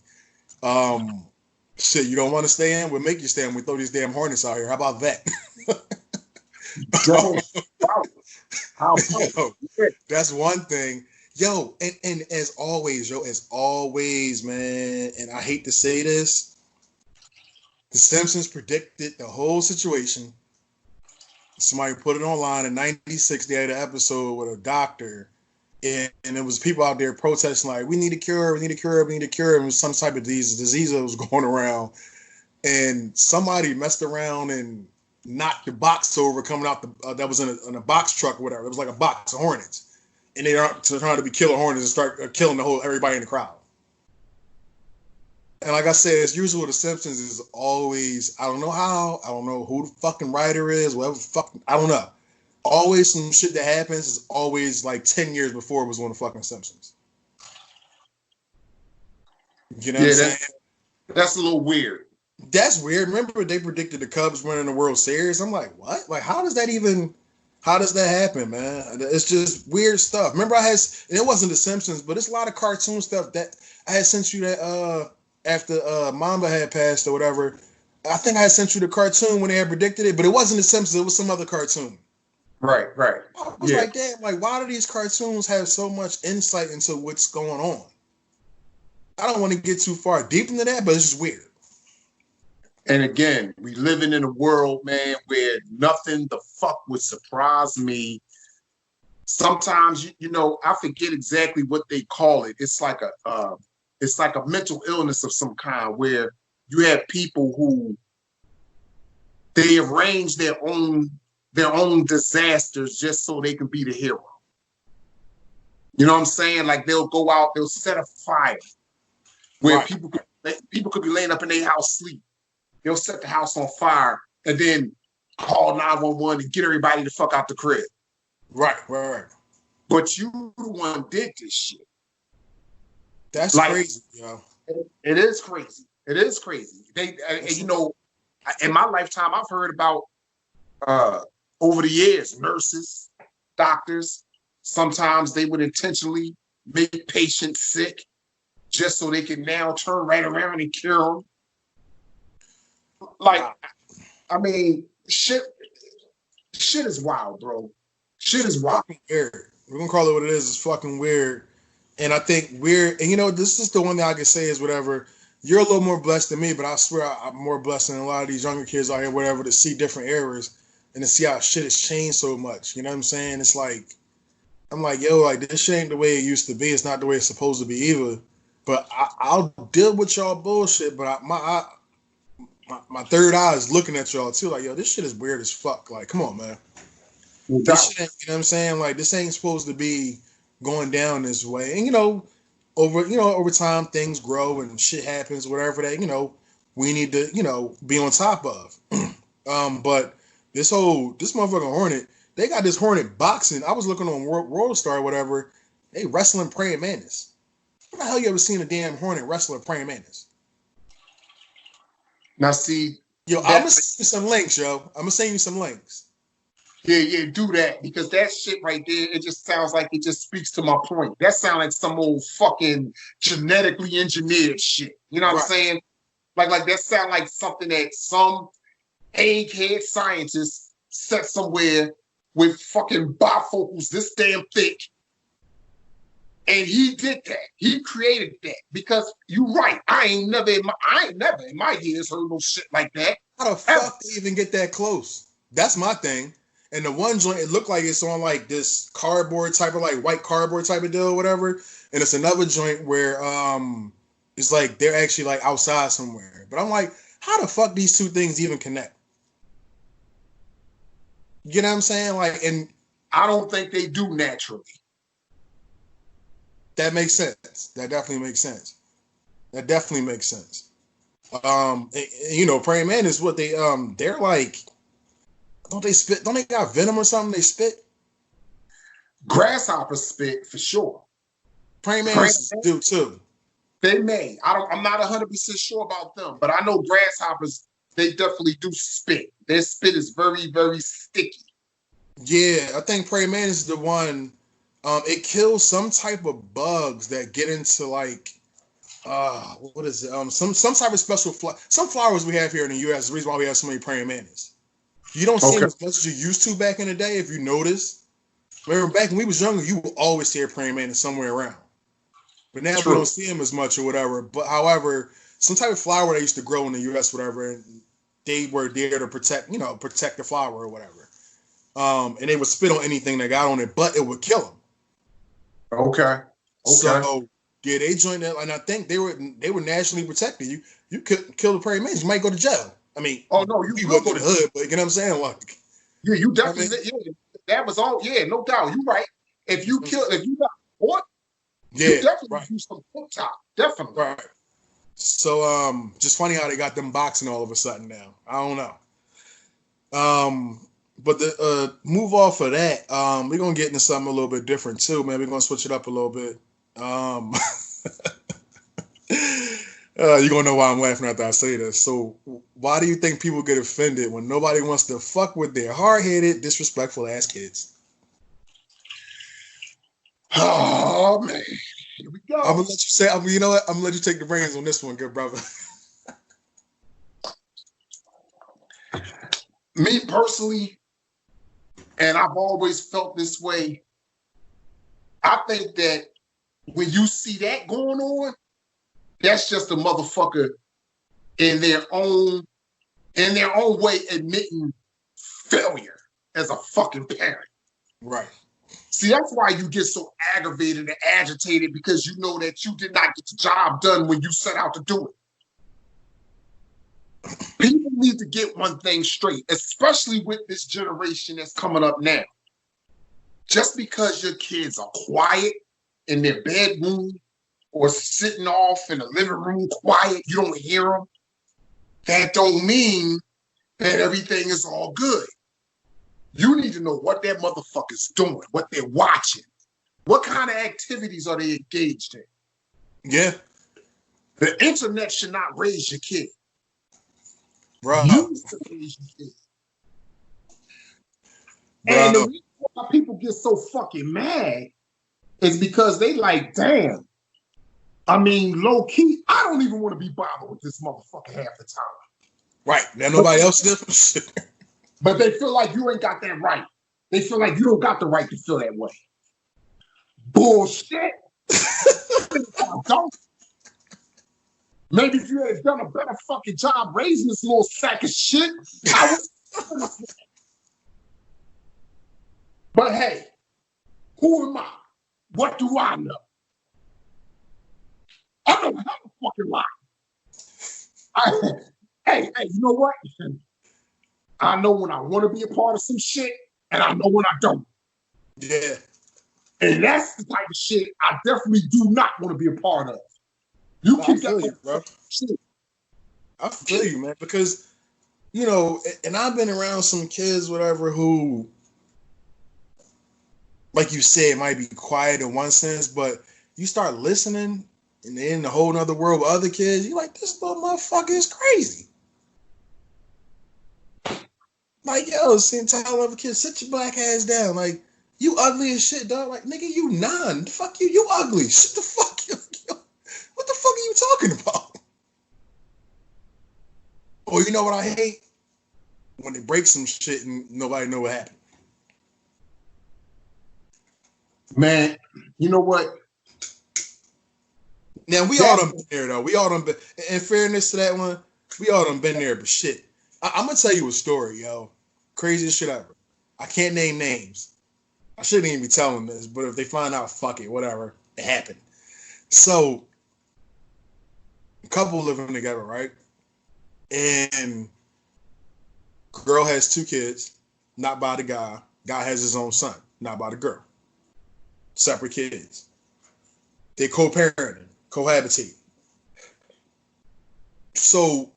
Shit, you don't want to stay in? We'll make you stay in. We throw these damn hornets out here. How about that? That's one thing. Yo, and as always, man, and I hate to say this, The Simpsons predicted the whole situation. Somebody put it online in 96. They had an episode with a doctor, and it was people out there protesting like, we need a cure, we need a cure, we need a cure. It was some type of disease that was going around, and somebody messed around and knocked the box over coming out that was in a box truck or whatever. It was like a box of hornets. And they are trying to be killer hornets and start killing everybody in the crowd. And like I said, as usual, The Simpsons is always, I don't know how, I don't know who the fucking writer is, whatever fucking, I don't know. Always some shit that happens is always like 10 years before it was on the fucking Simpsons. You know what I'm saying? That's a little weird. That's weird. Remember they predicted the Cubs winning the World Series? I'm like, what? Like, how does that happen, man? It's just weird stuff. Remember and it wasn't The Simpsons, but it's a lot of cartoon stuff that I had sent you that after Mamba had passed or whatever. I think I had sent you the cartoon when they had predicted it, but it wasn't The Simpsons, it was some other cartoon. Right. I was like, damn, like, why do these cartoons have so much insight into what's going on? I don't want to get too far deep into that, but it's just weird. And again, we living in a world, man, where nothing the fuck would surprise me. Sometimes, I forget exactly what they call it. It's like a mental illness of some kind where you have people who they arrange their own disasters just so they can be the hero. You know what I'm saying? Like they'll go out, they'll set a fire where people could be laying up in their house sleep. They'll set the house on fire and then call 911 and get everybody the fuck out the crib. Right. But you the one did this shit. That's like, crazy, yo. It is crazy. In my lifetime, I've heard about over the years, nurses, doctors. Sometimes they would intentionally make patients sick just so they can now turn right around and cure them. Like, I mean, shit is wild, bro. Shit is wild. Weird. We're gonna call it what it is. It's fucking weird. And I think weird. And this is the one thing I can say is whatever. You're a little more blessed than me, but I swear I'm more blessed than a lot of these younger kids out here, whatever, to see different eras and to see how shit has changed so much. You know what I'm saying? It's like I'm like, yo, like this shit ain't the way it used to be. It's not the way it's supposed to be either. But I'll deal with y'all bullshit. But my third eye is looking at y'all too. Like, yo, this shit is weird as fuck. Like, come on, man. This shit ain't, you know what I'm saying? Like, this ain't supposed to be going down this way. And over time things grow and shit happens, whatever that, we need to, be on top of. But this motherfucking Hornet, they got this Hornet boxing. I was looking on World Star or whatever. They wrestling praying mantis. When the hell you ever seen a damn Hornet wrestling praying mantis? Now see, yo, I'm gonna send you some links, yo. I'm gonna send you some links. Yeah, do that, because that shit right there, it just sounds like it just speaks to my point. That sounds like some old fucking genetically engineered shit. You know what I'm saying? Like that sound like something that some egghead scientist set somewhere with fucking bifocals this damn thick. And he did that. He created that. Because you're right. I ain't never in my years heard no shit like that. How the fuck they even get that close? That's my thing. And the one joint, it looked like it's on like this cardboard type of like white cardboard type of deal or whatever. And it's another joint where it's like they're actually like outside somewhere. But I'm like, how the fuck these two things even connect? You know what I'm saying? Like, and I don't think they do naturally. That makes sense. That definitely makes sense. Praying man is what they're like. Don't they spit? Don't they got venom or something? They spit. Grasshoppers spit for sure. Praying mantis do too. They may. I'm not 100% sure about them, but I know grasshoppers. They definitely do spit. Their spit is very, very sticky. Yeah, I think praying mantis is the one. It kills some type of bugs that get into like, what is it? Some type of special some flowers we have here in the U.S. is the reason why we have so many praying mantis. You don't see them as much as you used to back in the day, if you notice. Remember, back when we was younger, you would always see a praying mantis somewhere around. But now we don't see them as much or whatever. But however, some type of flower that used to grow in the U.S. whatever, and they were there to protect the flower or whatever. And they would spit on anything that got on it, but it would kill them. Okay. So yeah, they joined that, and I think they were nationally protected. You could kill the praying mantis, you might go to jail. I mean, oh no, you will go to the hood, but you know what I'm saying? Like, yeah, you definitely, that was all. Yeah, no doubt, you're right. If you got caught, you definitely do some foot top, definitely. Right. So, just funny how they got them boxing all of a sudden now. I don't know. But the move off of that, we're gonna get into something a little bit different too, man. We're gonna switch it up a little bit. You're gonna know why I'm laughing after I say this. So why do you think people get offended when nobody wants to fuck with their hard-headed, disrespectful ass kids? Oh man, here we go. I'm gonna let you say. You know what? I'm gonna let you take the reins on this one, good brother. Me personally, and I've always felt this way. I think that when you see that going on, that's just a motherfucker in their own way admitting failure as a fucking parent. Right. See, that's why you get so aggravated and agitated, because you know that you did not get the job done when you set out to do it. People need to get one thing straight, especially with this generation that's coming up now. Just because your kids are quiet in their bedroom or sitting off in the living room quiet, you don't hear them, that don't mean that everything is all good. You need to know what that motherfucker's doing, what they're watching. What kind of activities are they engaged in? Yeah. The internet should not raise your kid. Bro. Use to raise your kid. And the reason why people get so fucking mad is because they like, damn. I mean, low key, I don't even want to be bothered with this motherfucker half the time. Right. Now nobody else does. But they feel like you ain't got that right. They feel like you don't got the right to feel that way. Bullshit. Don't. Maybe if you had done a better fucking job raising this little sack of shit, I would. But hey, Who am I? What do I know? I know how to fucking lie. Hey, you know what? I know when I want to be a part of some shit, and I know when I don't. Yeah. And that's the type of shit I definitely do not want to be a part of. You keep that, bro. Shit. I feel you, man, because, you know, and I've been around some kids, whatever, who, like you said, might be quiet in one sense, but you start listening and they're in a whole nother world with other kids, you're like, this little motherfucker is crazy. Like, yo, tell other kids, sit your black ass down. Like, you ugly as shit, dog. Like, nigga, you none. Fuck you, you ugly. Shut the fuck up. What the fuck are you talking about? Or you know what I hate? When they break some shit and nobody know what happened. Man, you know what? Now, we all done been there, though. We all done been, in fairness to that one, we all done been there, but shit. I'm going to tell you a story, yo. Craziest shit ever. I can't name names. I shouldn't even be telling this, but if they find out, fuck it, whatever. It happened. So, a couple living together, right? And girl has 2 kids, not by the guy. Guy has his own son, not by the girl. Separate kids. They co-parenting, cohabitating. So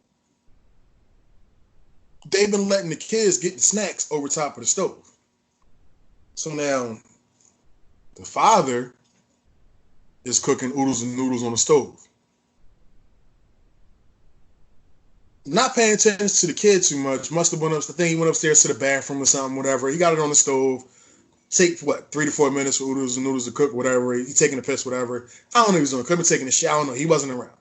they've been letting the kids get the snacks over top of the stove. So now the father is cooking oodles and noodles on the stove. Not paying attention to the kid too much. Must have went up. I think he went upstairs to the bathroom or something, whatever. He got it on the stove. Take, 3 to 4 minutes for oodles and noodles to cook, whatever. He taking a piss, whatever. I don't know if he was doing. Could have been taking a shit. I don't know. He wasn't around.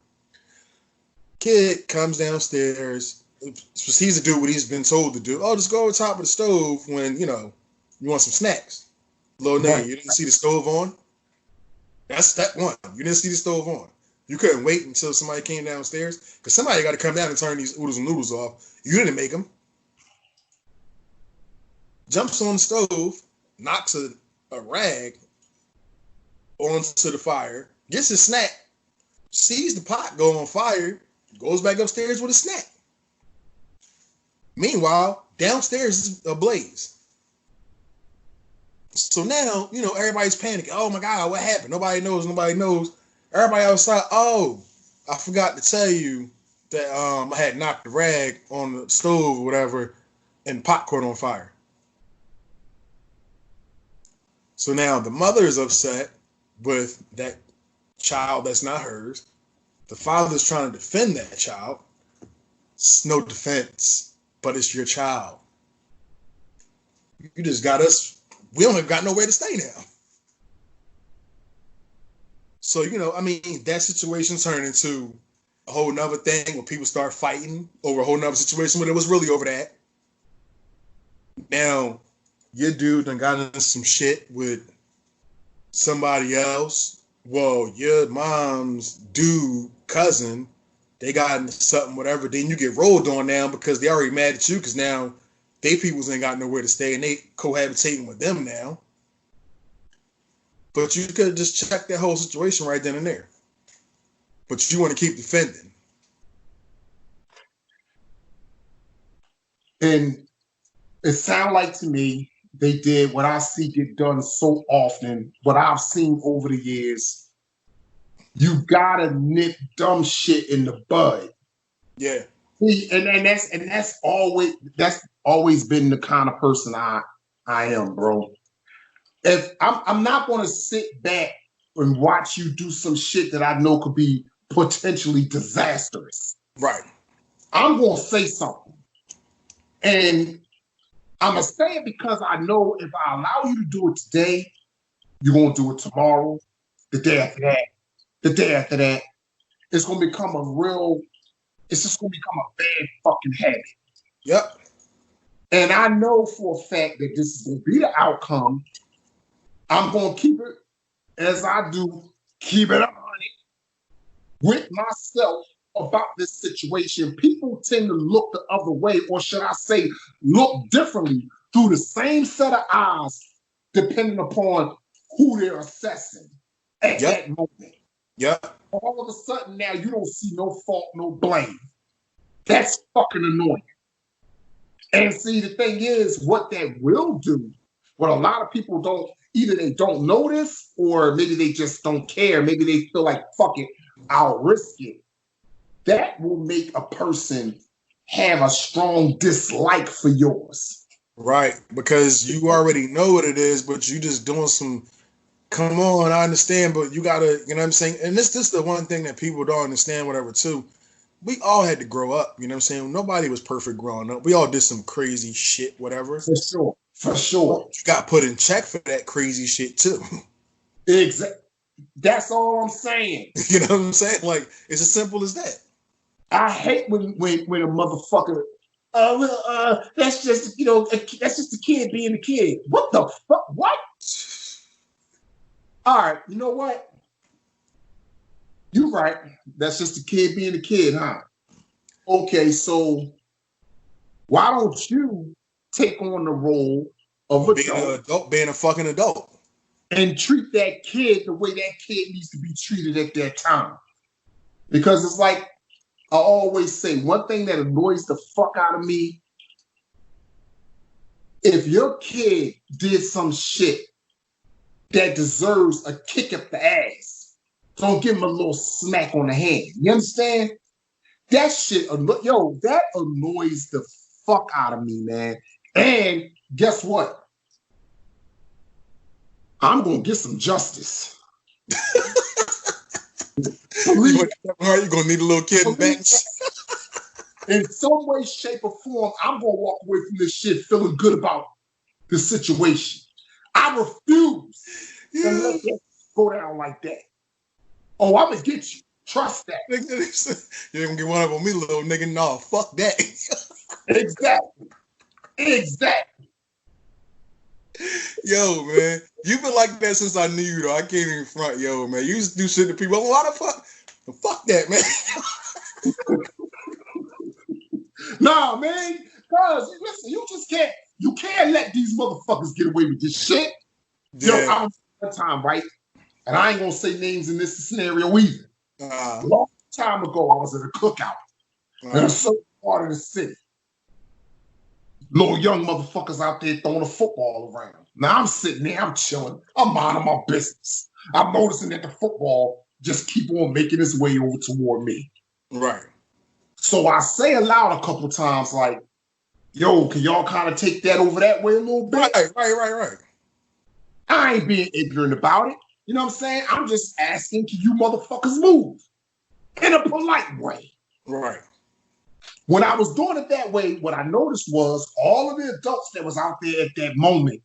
Kid comes downstairs. Proceeds to do what he's been told to do. Oh, just go over top of the stove when, you know, you want some snacks. Little nigga, you didn't see the stove on? That's step one. You didn't see the stove on. You couldn't wait until somebody came downstairs because somebody got to come down and turn these oodles and noodles off. You didn't make them. Jumps on the stove, knocks a rag onto the fire, gets his snack, sees the pot go on fire, goes back upstairs with a snack. Meanwhile, downstairs is ablaze. So now, you know, everybody's panicking. Oh my God, what happened? Nobody knows. Everybody outside, oh, I forgot to tell you that I had knocked the rag on the stove or whatever and the pot caught on fire. So now the mother is upset with that child that's not hers. The father's trying to defend that child. It's no defense, but it's your child. You just got us. We don't have got nowhere to stay now. So, you know, I mean, that situation turned into a whole nother thing where people start fighting over a whole nother situation, but it was really over that. Now, your dude done got into some shit with somebody else. Well, your mom's dude, cousin, they got into something, whatever. Then you get rolled on now because they already mad at you because now they peoples ain't got nowhere to stay and they cohabitating with them now. But you could have just checked that whole situation right then and there. But you want to keep defending. And it sounds like to me they did what I see get done so often, what I've seen over the years. You gotta nip dumb shit in the bud. Yeah. And that's always been the kind of person I am, bro. If I'm not gonna sit back and watch you do some shit that I know could be potentially disastrous. Right. I'm gonna say something. And I'm gonna say it because I know if I allow you to do it today, you're gonna do it tomorrow, the day after that, the day after that. It's gonna become it's just gonna become a bad fucking habit. Yep. And I know for a fact that this is gonna be the outcome. I'm gonna keep it as I do, keep it on it with myself about this situation. People tend to look the other way, or should I say, look differently through the same set of eyes, depending upon who they're assessing at Yep. that moment. Yep. All of a sudden now you don't see no fault, no blame. That's fucking annoying. And see, the thing is, what that will do, what a lot of people don't, either they don't notice or maybe they just don't care. Maybe they feel like, fuck it, I'll risk it. That will make a person have a strong dislike for yours. Right. Because you already know what it is, but you just doing some, come on, I understand, but you gotta, you know what I'm saying? And this is the one thing that people don't understand, whatever, too. We all had to grow up, you know what I'm saying? Nobody was perfect growing up. We all did some crazy shit, whatever. For sure. For sure. You got put in check for that crazy shit, too. Exactly. That's all I'm saying. You know what I'm saying? Like, it's as simple as that. I hate when a motherfucker, that's just, that's just a kid being a kid. What the fuck? What? All right, you know what? You're right. That's just a kid being a kid, huh? Okay, so why don't you take on the role of Being an adult, being a fucking adult. And treat that kid the way that kid needs to be treated at that time? Because it's like I always say, one thing that annoys the fuck out of me, if your kid did some shit that deserves a kick up the ass, don't give him a little smack on the hand. You understand? That shit, that annoys the fuck out of me, man. And guess what? I'm going to get some justice. You're going to need a little kid bench. In some way, shape, or form, I'm going to walk away from this shit feeling good about the situation. I refuse to let it go down like that. Oh, I'm going to get you. Trust that. You're going to get one up on me, little nigga. No, fuck that. Exactly. Yo, man. You've been like that since I knew you, though. I can't even front. Yo, man. You used to do shit to people. Why the fuck? Fuck that, man. Nah, man. Cause listen, you can't let these motherfuckers get away with this shit. Yeah. Yo, I was one time, right? And I ain't gonna say names in this scenario either. Long time ago, I was at a cookout in a certain part of the city. Little young motherfuckers out there throwing a football around. Now I'm sitting there, I'm chilling, I'm minding my business. I'm noticing that the football just keep on making its way over toward me. Right. So I say aloud a couple times, like, yo, can y'all kind of take that over that way a little bit? Right. I ain't being ignorant about it. You know what I'm saying? I'm just asking, can you motherfuckers move? In a polite way. Right. When I was doing it that way, what I noticed was all of the adults that was out there at that moment,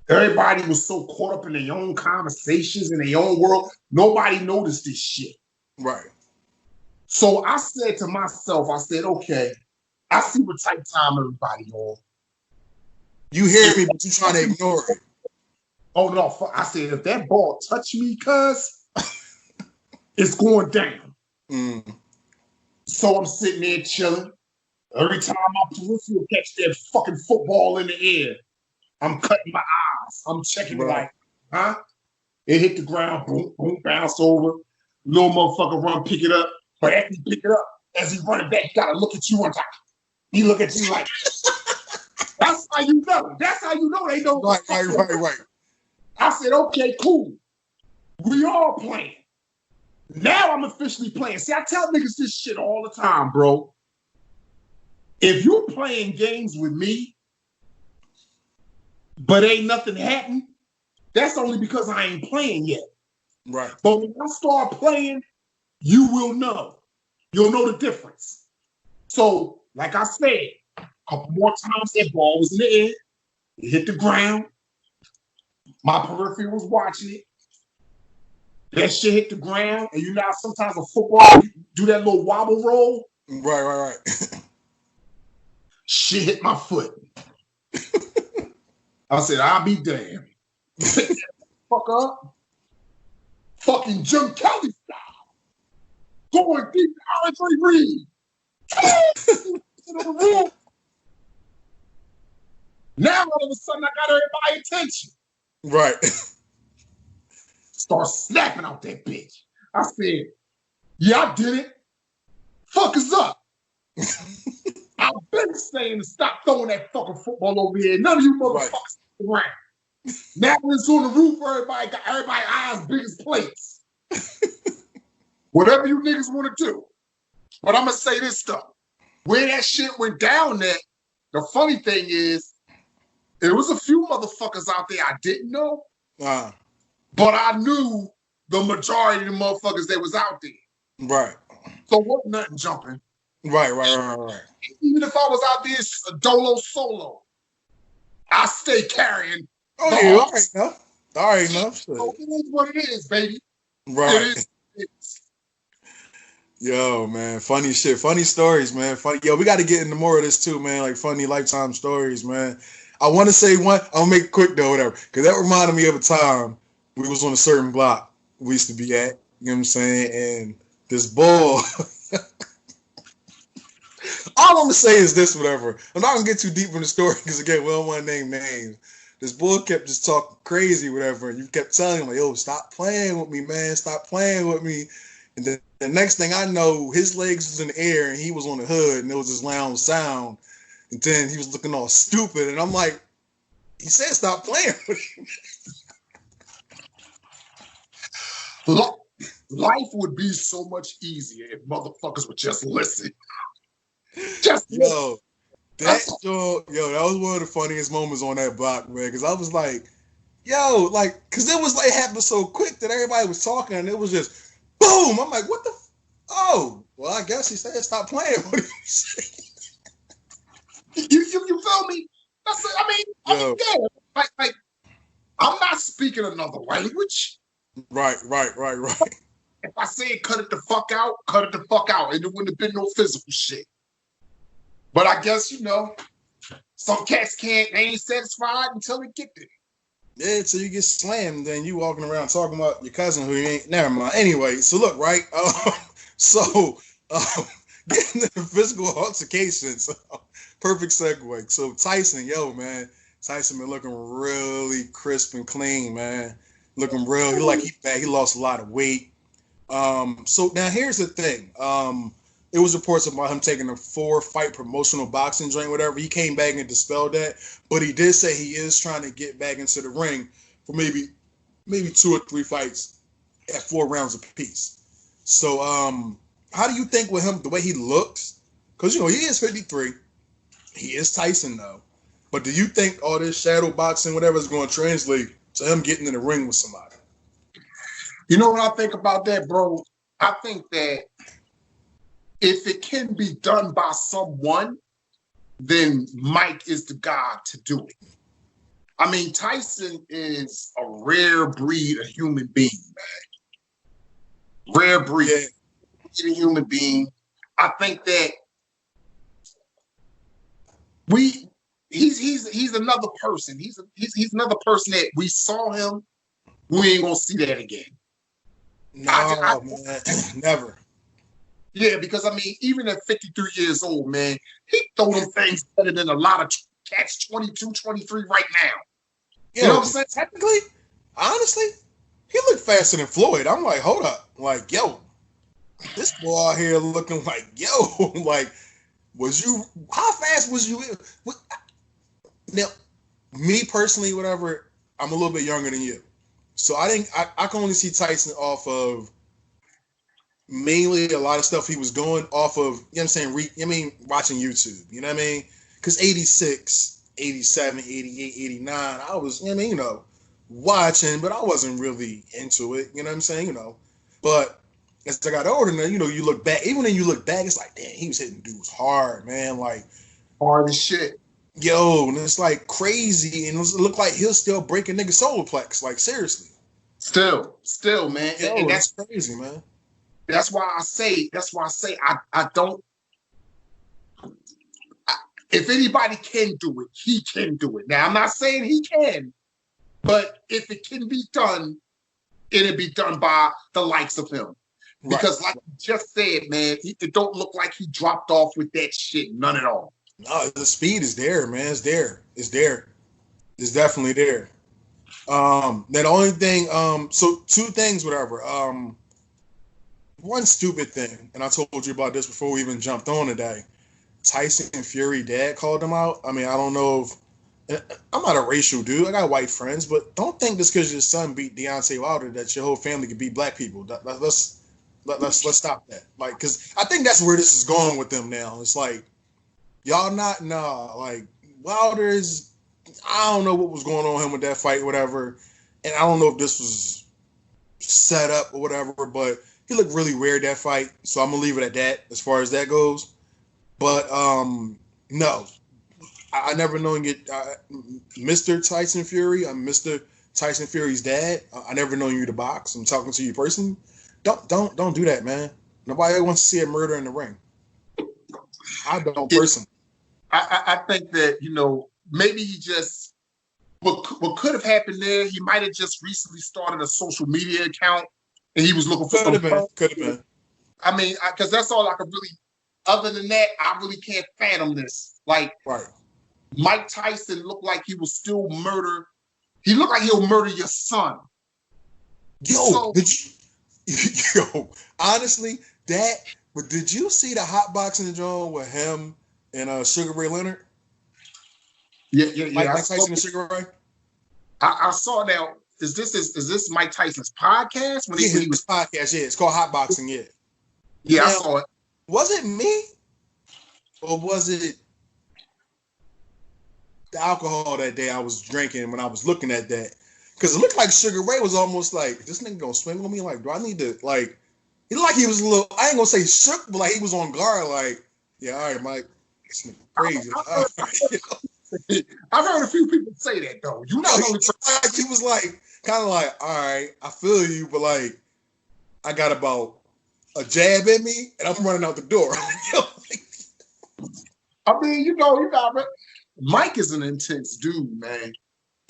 everybody was so caught up in their own conversations, in their own world, nobody noticed this shit. Right. So I said to myself, okay, I see what type of time everybody on. You hear me, but you trying to ignore it. Oh, no, I said, if that ball touch me, cuz, it's going down. So I'm sitting there chilling. Every time my peripheral catch that fucking football in the air, I'm cutting my eyes. I'm checking like, huh? It hit the ground, boom, boom, bounce over. Little motherfucker run, pick it up. But after he pick it up, as he run it back, he gotta look at you on top. He look at you like, that's how you know. That's how you know they don't. Right. I said, okay, cool. We all playing. Now I'm officially playing. See, I tell niggas this shit all the time, bro. If you're playing games with me, but ain't nothing happened, that's only because I ain't playing yet. Right. But when I start playing, you will know. You'll know the difference. So, like I said, a couple more times that ball was in the air. It hit the ground. My peripheral was watching it. That shit hit the ground. And you know how sometimes a football, you do that little wobble roll? Right. Shit hit my foot. I said, I'll be damned. Pick that fuck up. Fucking Jim Kelly style. Going deep Andre Reed. Now all of a sudden I got everybody's attention. Right. Start snapping out that bitch. I said, yeah, I did it. Fuck us up. I've been saying to stop throwing that fucking football over here. None of you motherfuckers around. Now it's on the roof, everybody eyes big as plates. Whatever you niggas want to do. But I'm gonna say this stuff. Where that shit went down at, the funny thing is, there was a few motherfuckers out there I didn't know. But I knew the majority of the motherfuckers that was out there. Right. So what nothing jumping. Right. Even if I was out there dolo solo, I stay carrying. Oh, yeah, all right, no. All right, no. So it is what it is, baby. Right. It is. Yo, man, funny shit. Funny stories, man. Funny. Yo, we got to get into more of this too, man. Like funny lifetime stories, man. I want to say one. I'll make it quick though, whatever. Because that reminded me of a time we was on a certain block we used to be at. You know what I'm saying? And this bull. All I'm gonna say is this, whatever. I'm not gonna get too deep in the story because again, we don't want to name names. This bull kept just talking crazy, whatever, and you kept telling him like, "Yo, stop playing with me, man. Stop playing with me." And then the next thing I know, his legs was in the air and he was on the hood, and there was this loud sound. And then he was looking all stupid, and I'm like, "He said stop playing with him." Life would be so much easier if motherfuckers would just listen. That was one of the funniest moments on that block, man. Because I was like, because it was like happened so quick that everybody was talking, and it was just boom. I'm like, what the? Oh, well, I guess he said stop playing. What did he say? You feel me? I mean, yeah. Like, I'm not speaking another language. Right. If I said cut it the fuck out, cut it the fuck out. And there wouldn't have been no physical shit. But I guess, some cats they ain't satisfied until they get there. Yeah, until you get slammed, then you walking around talking about your cousin who you ain't, never mind. Anyway, so look, right? Getting into physical altercations. Perfect segue. So Tyson, Tyson been looking really crisp and clean, man. Looking real. He like he lost a lot of weight. So now here's the thing. It was reports about him taking a 4-fight promotional boxing joint, whatever. He came back and dispelled that, but he did say he is trying to get back into the ring for maybe 2 or 3 fights at 4 rounds apiece. So, how do you think with him the way he looks? Because he is 53. He is Tyson though. But do you think all this shadow boxing, whatever, is going to translate to him getting in the ring with somebody? You know what I think about that, bro? I think that if it can be done by someone, then Mike is the guy to do it. I mean, Tyson is a rare breed of human being, man. Rare breed of human being. I think that he's another person. He's another person that we saw him. We ain't gonna see that again. No, man, never. Yeah, because I mean, even at 53 years old, man, he throw them things better than a lot of cats 22, 23 right now. You know what I'm saying? Technically, honestly, he looked faster than Floyd. I'm like, hold up. Like, this boy out here looking like, like, how fast was you? Now, me personally, whatever, I'm a little bit younger than you. So I can only see Tyson off of mainly a lot of stuff he was doing off of, you know what I'm saying, watching YouTube, you know what I mean? Because 86, 87, 88, 89, I was, watching, but I wasn't really into it, you know what I'm saying, But as I got older, now, you look back, even when you look back, it's like, damn, he was hitting dudes hard, man, like. Hard as shit. And it's like crazy, and it looked like he'll still break a nigga solar plex, like seriously. Still, man. And that's crazy, man. That's why I say I don't. If anybody can do it, he can do it. Now I'm not saying he can, but if it can be done, it'll be done by the likes of him. Because like you just said, man, it don't look like he dropped off with that shit, none at all. No, the speed is there, man. It's there. It's definitely there. Now the only thing, so two things, whatever. One stupid thing, and I told you about this before we even jumped on today. Tyson Fury dad called him out. I mean, I don't know if I'm not a racial dude. I got white friends, but don't think just because your son beat Deontay Wilder that your whole family could beat black people. Let's stop that. Like, because I think that's where this is going with them now. It's like y'all like Wilder is. I don't know what was going on with him with that fight, or whatever, and I don't know if this was set up or whatever, but he looked really weird that fight. So I'm gonna leave it at that as far as that goes. But no, I never known you, Mr. Tyson Fury. I'm Mr. Tyson Fury's dad. I never known you to box. I'm talking to you personally. Don't do that, man. Nobody wants to see a murder in the ring. I don't personally. I think that, maybe he just what could have happened there. He might have just recently started a social media account and he was looking for could have been. I mean, because that's all I could really. Other than that, I really can't fathom this. Like, right. Mike Tyson looked like he was still murder. He looked like he'll murder your son. Honestly, that. But did you see the hot boxing joint with him and Sugar Ray Leonard? Yeah. Mike Tyson and Sugar Ray. I saw that. Is this Mike Tyson's podcast? When he was podcast, yeah. It's called Hot Boxing, yeah. Yeah, now, I saw it. Was it me? Or was it the alcohol that day I was drinking when I was looking at that? Because it looked like Sugar Ray was almost like, this nigga gonna swing on me? Like, do I need to, like, he looked like he was a little, I ain't gonna say shook, but like he was on guard, like, yeah, all right, Mike, this nigga crazy. I've heard a few people say that, though. You know, he was like, kind of like, all right, I feel you, but like, I got about a jab in me, and I'm running out the door. I mean, you got Mike is an intense dude, man.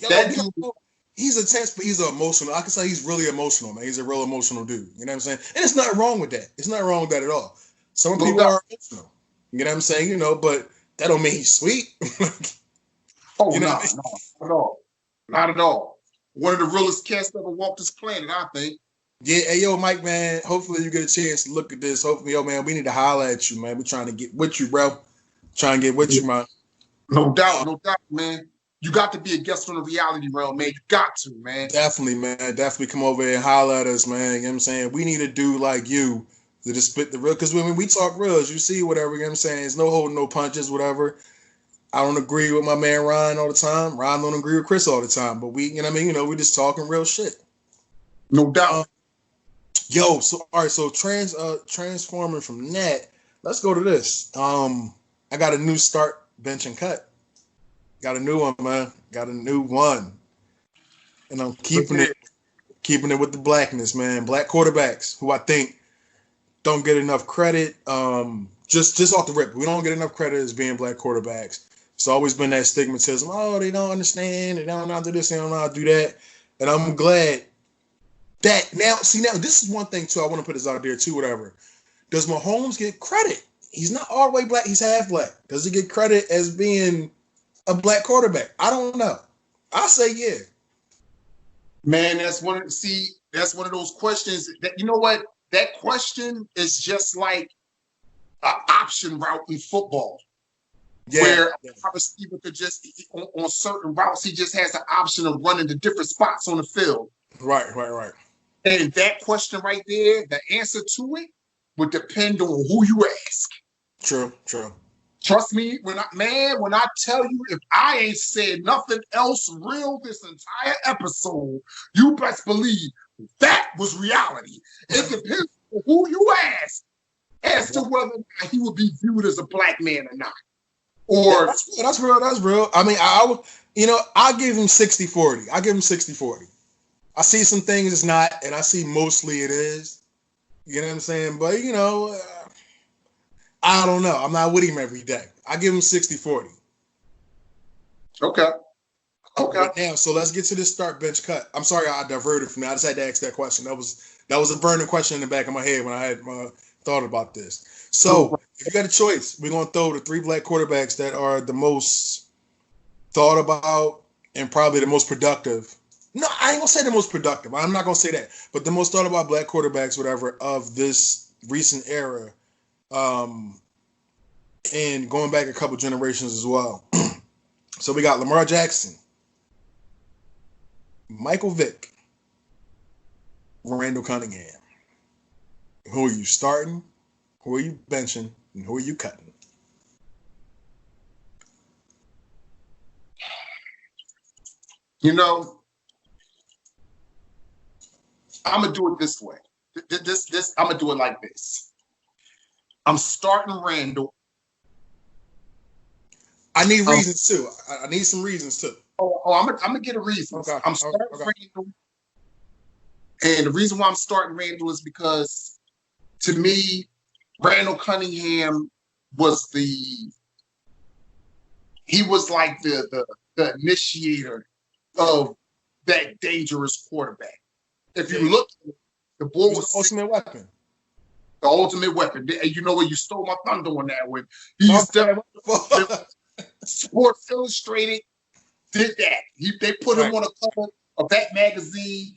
That dude, he's intense, but he's emotional. I can say he's really emotional, man. He's a real emotional dude. You know what I'm saying? And it's not wrong with that. It's not wrong with that at all. Some people are emotional. You know what I'm saying? But that don't mean he's sweet. Oh, no, not at all. Not at all. One of the realest cats that ever walked this planet, I think. Yeah, hey, yo, Mike, man, hopefully you get a chance to look at this. Hopefully, yo, man, we need to holler at you, man. We're trying to get with you, bro. Trying to get with you, man. No doubt, man. You got to be a guest on the reality realm, man. You got to, man. Definitely, man. Definitely come over here and holler at us, man. You know what I'm saying? We need a dude like you to just spit the real. Because when we talk real, as you see, whatever, you know what I'm saying? It's no holding no punches, whatever. I don't agree with my man Ryan all the time. Ryan don't agree with Chris all the time. But we, you know what I mean? We just talking real shit. No doubt. Yo, so all right, so transforming from that, let's go to this. I got a new start, bench and cut. Got a new one, man. Got a new one. And I'm keeping it with the blackness, man. Black quarterbacks who I think don't get enough credit. Just off the rip, we don't get enough credit as being black quarterbacks. It's always been that stigmatism. Oh, they don't understand. They don't know how to do this. They don't know how to do that. And I'm glad that now this is one thing too. I want to put this out there too. Whatever. Does Mahomes get credit? He's not all the way black. He's half black. Does he get credit as being a black quarterback? I don't know. I say yeah. Man, that's one of those questions that, you know what? That question is just like an option route in football. Yeah, where a receiver could just on certain routes, he just has the option of running to different spots on the field. Right. And that question right there, the answer to it would depend on who you ask. True. Trust me, when I tell you, if I ain't said nothing else real this entire episode, you best believe that was reality. It depends on who you ask as to whether or not he would be viewed as a black man or not. Or that's real. I mean, I'll give him 60-40. I'll give him 60-40. I see some things it's not, and I see mostly it is. You know what I'm saying? But, I don't know. I'm not with him every day. I give him 60-40. Okay. But now, so let's get to this start bench cut. I'm sorry I diverted from that. I just had to ask that question. That was a burning question in the back of my head when I had thought about this. So, if you got a choice, we're going to throw the 3 black quarterbacks that are the most thought about and probably the most productive. 3 black quarterbacks that are the most thought about and probably the most productive. And I'm glad that now, see, this is one thing too. I want to put this out there too. Whatever. Does Mahomes get credit as being a black quarterback? I don't know. I say yeah. Man, No, I ain't gonna say the most productive. I'm not gonna say that, but the most thought about black quarterbacks, whatever, of this recent era, and going back a couple generations as well. So we got Lamar Jackson, Michael Vick, Randall Cunningham. Who are you starting? Who are you benching? And who are you cutting? You know, I'm gonna do it this way. This I'm gonna do it like this. I'm starting Randall. I need reasons too. I need some reasons too. I'm gonna get a reason. Okay. I'm starting Randall, and the reason why I'm starting Randall is because, to me, Randall Cunningham was like the initiator of that dangerous quarterback. If you look, the boy was the ultimate weapon. The ultimate weapon. And you know what? You stole my thunder on that one. He Sports Illustrated did that. They put him on a cover of that magazine.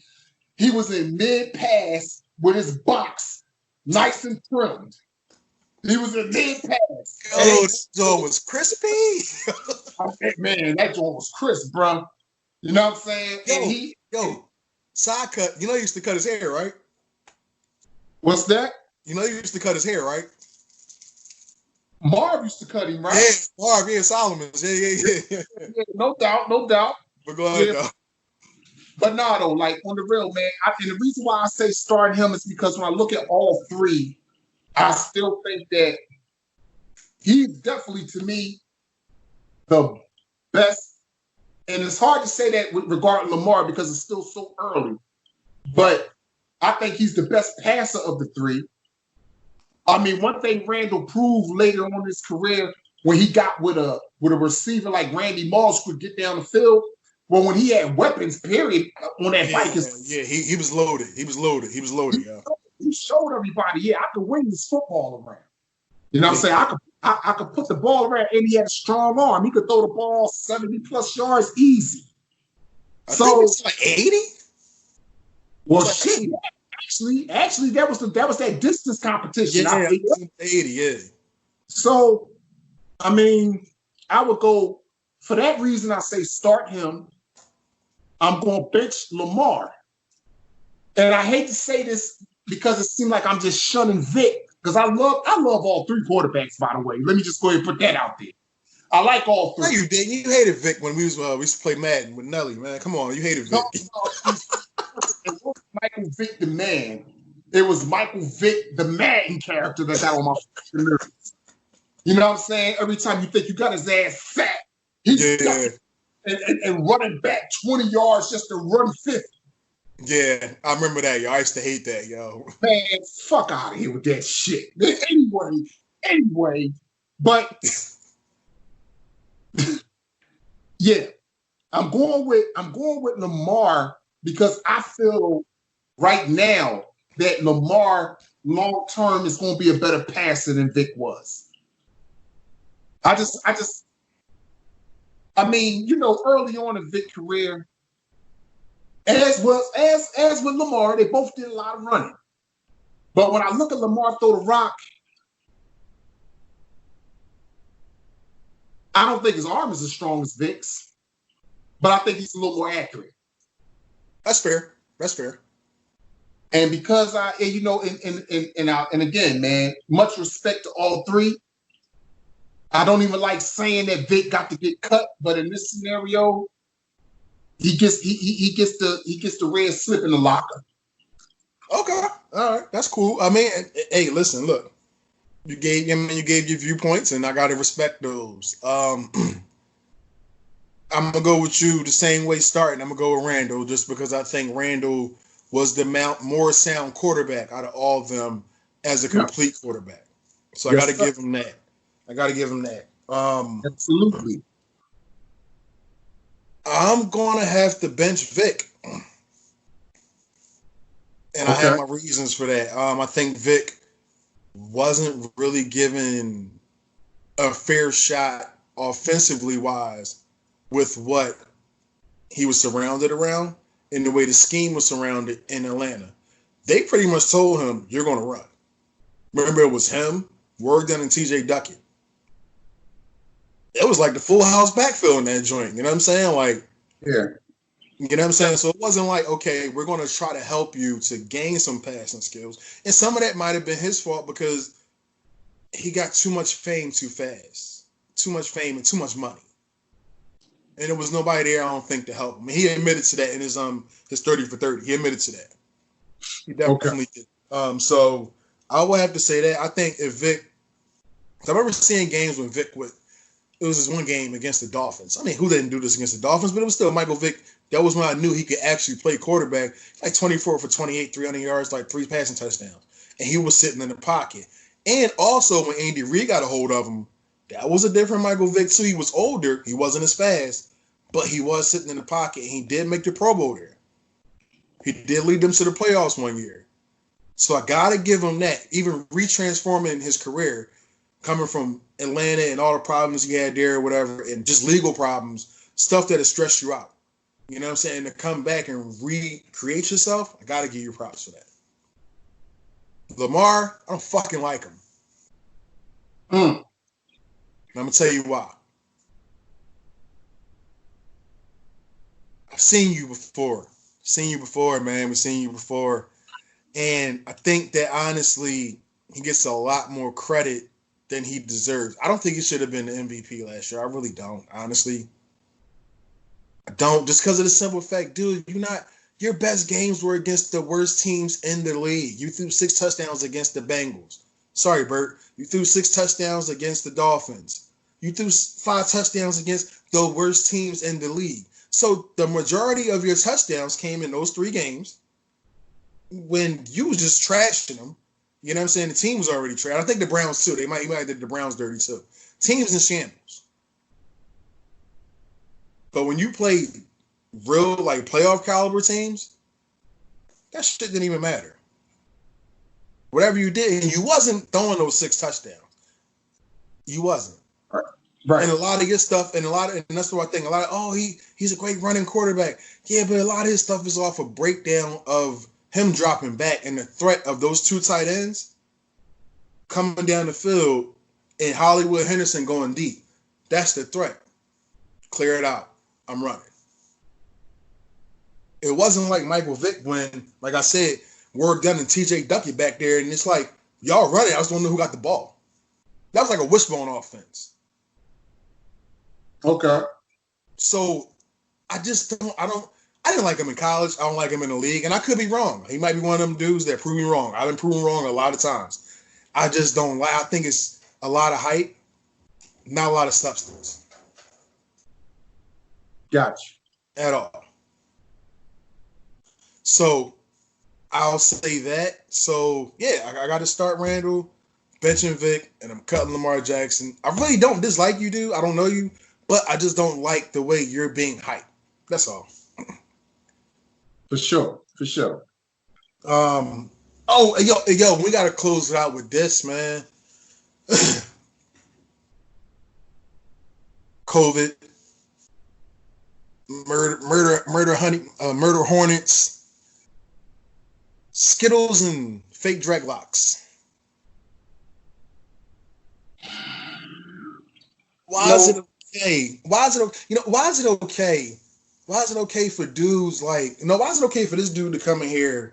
He was in mid-pass with his box nice and trimmed. He was in mid-pass. Oh, this joint was crispy. Man, that joint was crisp, bro. You know what I'm saying? Side cut. You know he used to cut his hair, right? What's that? You know he used to cut his hair, right? Marv used to cut him, right? Yeah, Marv, yeah, Solomon's. Yeah. No doubt. But go ahead, though. But no, though, like on the real, man, and the reason why I say starting him is because when I look at all three, I still think that he's definitely, to me, the best. And it's hard to say that with regard to Lamar because it's still so early. But I think he's the best passer of the three. I mean, one thing Randall proved later on in his career when he got with a receiver like Randy Moss could get down the field. Well, when he had weapons, period, on that Vikings. Yeah, he was loaded. He was loaded, yeah. He showed everybody, I could wing this football around. You know what I'm saying? I could put the ball around, and he had a strong arm. He could throw the ball 70+ yards easy. I think it's like 80. Well, shit. Actually, that was that distance competition. Yeah, 80. Yeah. So, I mean, I would go for that reason. I say start him. I'm going to bench Lamar, and I hate to say this because it seems like I'm just shunning Vic because I love all three quarterbacks. By the way, let me just go ahead and put that out there. I like all three. No, you didn't. You hated Vic when we used to play Madden with Nelly, man. Come on, you hated Vic. It wasn't Michael Vick the man. It was Michael Vick the Madden character that got on my nerves. You know what I'm saying? Every time you think you got his ass fat, he's and running back 20 yards just to run 50. Yeah, I remember that, yo. I used to hate that, yo. Man, fuck out of here with that shit. Anyway, but yeah, I'm going with Lamar because I feel right now that Lamar long term is going to be a better passer than Vic was. I mean, you know, early on in Vic's career, as with Lamar, they both did a lot of running. But when I look at Lamar throw the rock, I don't think his arm is as strong as Vic's, but I think he's a little more accurate. That's fair. And because and again, man, much respect to all three. I don't even like saying that Vic got to get cut, but in this scenario, he gets the red slip in the locker. Okay, all right, that's cool. I mean, hey, listen, look, you gave your viewpoints, and I gotta respect those. I'm gonna go with you the same way starting. I'm gonna go with Randall just because I think Randall was the more sound quarterback out of all of them as a complete quarterback. So I gotta give him that. Absolutely. I'm gonna have to bench Vic. And I have my reasons for that. I think Vic wasn't really given a fair shot offensively wise with what he was surrounded around. in the way the scheme was surrounded in Atlanta. They pretty much told him, you're going to run. Remember, it was him, Worthington, and TJ Duckett. It was like the full house backfill in that joint. You know what I'm saying? Like, Yeah. you know what I'm saying? So it wasn't like, okay, we're going to try to help you to gain some passing skills. And some of that might have been his fault because he got too much fame too fast. Too much fame and too much money. And there was nobody there, I don't think, to help him. He admitted to that in his 30 for 30. He admitted to that. He definitely did. So I would have to say that. I think if Vic, I remember seeing games when Vic would, it was this one game against the Dolphins. I mean, who didn't do this against the Dolphins? But it was still Michael Vick. That was when I knew he could actually play quarterback, like 24 for 28, 300 yards, like 3 passing touchdowns. And he was sitting in the pocket. And also when Andy Reid got a hold of him, that was a different Michael Vick too. He was older. He wasn't as fast, but he was sitting in the pocket. And he did make the Pro Bowl there. He did lead them to the playoffs one year. So I got to give him that. Even retransforming his career, coming from Atlanta and all the problems he had there or whatever, and just legal problems, stuff that has stressed you out. You know what I'm saying? To come back and recreate yourself, I got to give you props for that. Lamar, I don't fucking like him. And I'm going to tell you why. I've seen you before. Man. We've seen you before. And I think that, honestly, he gets a lot more credit than he deserves. I don't think he should have been the MVP last year. I really don't, honestly. I don't. Just because of the simple fact, dude, your best games were against the worst teams in the league. You threw 6 touchdowns against the Bengals. Sorry, Bert. You threw 6 touchdowns against the Dolphins. You threw 5 touchdowns against the worst teams in the league. So the majority of your touchdowns came in those 3 games when you was just trashing them. You know what I'm saying? The team was already trashed. I think the Browns too. He might have did the Browns dirty too. Teams in shambles. But when you play real, like, playoff caliber teams, that shit didn't even matter. Whatever you did, and you wasn't throwing those 6 touchdowns. You wasn't. Right. And a lot of your stuff, and that's what I think. He's a great running quarterback. Yeah, but a lot of his stuff is off a breakdown of him dropping back and the threat of those 2 tight ends coming down the field and Hollywood Henderson going deep. That's the threat. Clear it out. I'm running. It wasn't like Michael Vick when, like I said, Worthington and TJ Duckett back there, and it's like, y'all running. I just don't know who got the ball. That was like a wishbone offense. Okay. So I didn't like him in college. I don't like him in the league. And I could be wrong. He might be one of them dudes that prove me wrong. I've been proven wrong a lot of times. I just don't like. I think it's a lot of hype, not a lot of substance. Gotcha. At all. So I'll say that. So, yeah, I got to start Randall, benching Vic, and I'm cutting Lamar Jackson. I really don't dislike you, dude. I don't know you, but I just don't like the way you're being hyped. That's all. For sure. Yo, we got to close it out with this, man. COVID, murder hornets, Skittles, and fake dreadlocks. Why is it okay? Why is it okay? Why is it okay for dudes like, why is it okay for this dude to come in here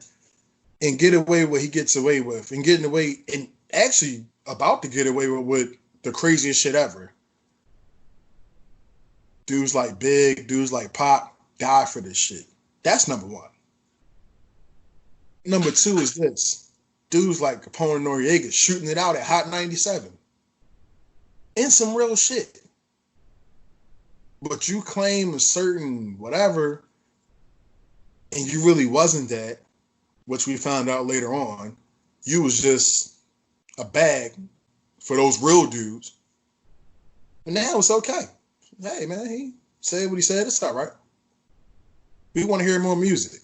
and get away what he gets away with and getting away and actually about to get away with the craziest shit ever? Dudes like Big, dudes like Pop die for this shit. That's number 1. Number 2 is this. Dudes like Capone and Noriega shooting it out at Hot 97. And some real shit. But you claim a certain whatever, and you really wasn't that, which we found out later on. You was just a bag for those real dudes. And now it's okay. Hey, man, he said what he said. It's all right. We want to hear more music.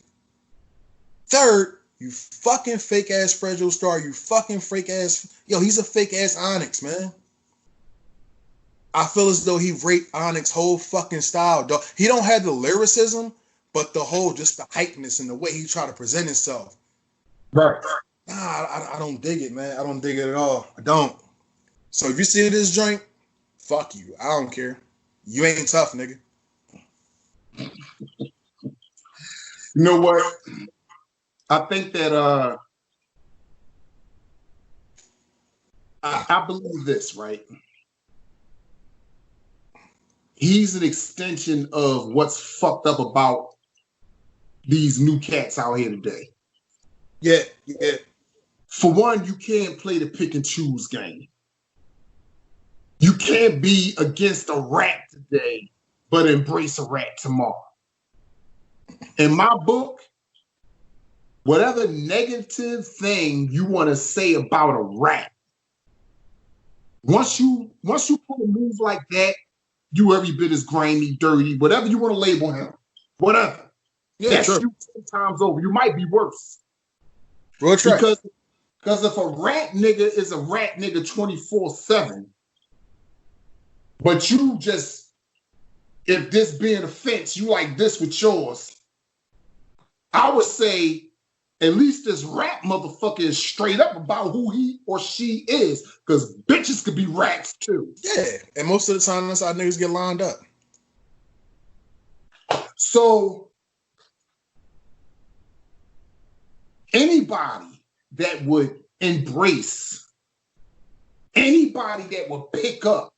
Third, you fucking fake-ass Fred Joe Star. You fucking fake-ass... Yo, he's a fake-ass Onyx, man. I feel as though he raped Onyx's whole fucking style, dog. He don't have the lyricism, but just the hypeness and the way he tried to present himself. Right. Nah, I don't dig it, man. I don't dig it at all. I don't. So if you see this joint, fuck you. I don't care. You ain't tough, nigga. You know what? I think that I believe this, right? He's an extension of what's fucked up about these new cats out here today. Yeah. For one, you can't play the pick and choose game. You can't be against a rat today, but embrace a rat tomorrow. In my book, whatever negative thing you want to say about a rat, once you put a move like that, you every bit as grimy, dirty, whatever you want to label him, whatever. Yeah, that's sure. you 10 times over. You might be worse. Real track. Because if a rat nigga is a rat nigga 24/7, but you just, if this being a fence, you like this with yours, I would say at least this rat motherfucker is straight up about who he or she is, because bitches could be rats too. Yeah, and most of the time that's how niggas get lined up. So anybody that would embrace, anybody that would pick up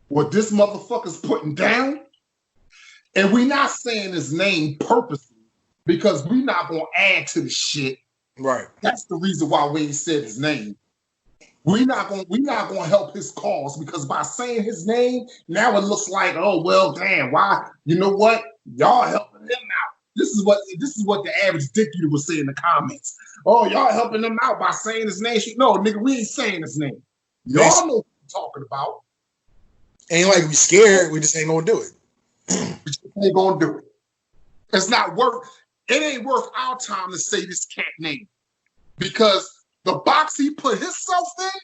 what this motherfucker's putting down, and we're not saying his name purposely because we're not gonna add to the shit. Right. That's the reason why we ain't said his name. We're not gonna help his cause, because by saying his name, now it looks like, oh well, damn, why? You know what? Y'all helping him out. This is what the average dick eater would say in the comments. Oh, y'all helping him out by saying his name. No, nigga, we ain't saying his name. Y'all know what we're talking about. Ain't like we scared, we just ain't gonna do it. We just ain't gonna do it. It's not worth. It ain't worth our time to say this cat name, because the box he put himself in,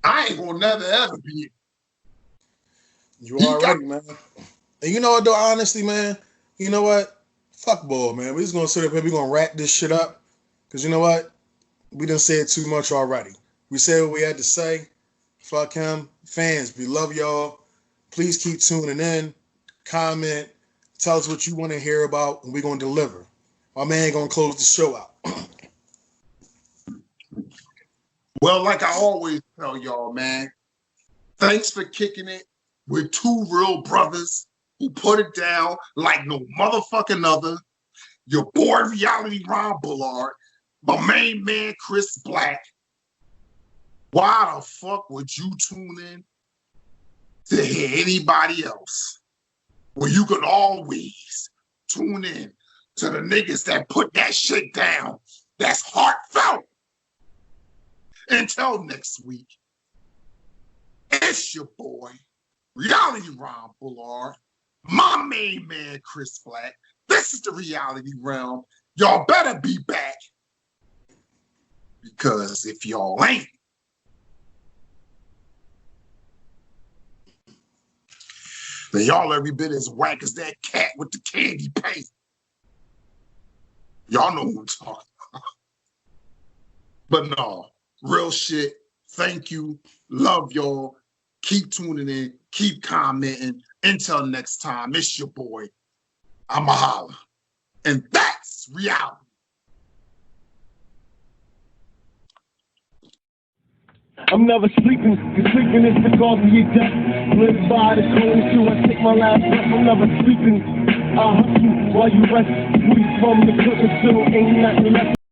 I ain't gonna never ever be in. You already, man. And you know what though, honestly, man, you know what? Fuck ball, man. We're just gonna sit up here, we're gonna wrap this shit up. Cause you know what? We done said too much already. We said what we had to say. Fuck him. Fans, we love y'all. Please keep tuning in. Comment. Tell us what you want to hear about, and we're gonna deliver. My man gonna close the show out. Well, like I always tell y'all, man, thanks for kicking it with two real brothers who put it down like no motherfucking other. Your boy Reality Ron Bullard, my main man Chris Black. Why the fuck would you tune in to hear anybody else when you can always tune in to the niggas that put that shit down that's heartfelt? Until next week, it's your boy, Reality Ron Bullard, my main man, Chris Black. This is the Reality Realm. Y'all better be back, because if y'all ain't, then y'all every bit as whack as that cat with the candy paint. Y'all know what I'm talking about. But no, real shit. Thank you. Love y'all. Keep tuning in. Keep commenting. Until next time, it's your boy. I'ma holla. And that's reality. I'm never sleeping, cause sleeping is the cause of your death. Live by the code till I take my last breath. I'm never sleeping. I hustle while you rest. We from the cooking till ain't nothing left.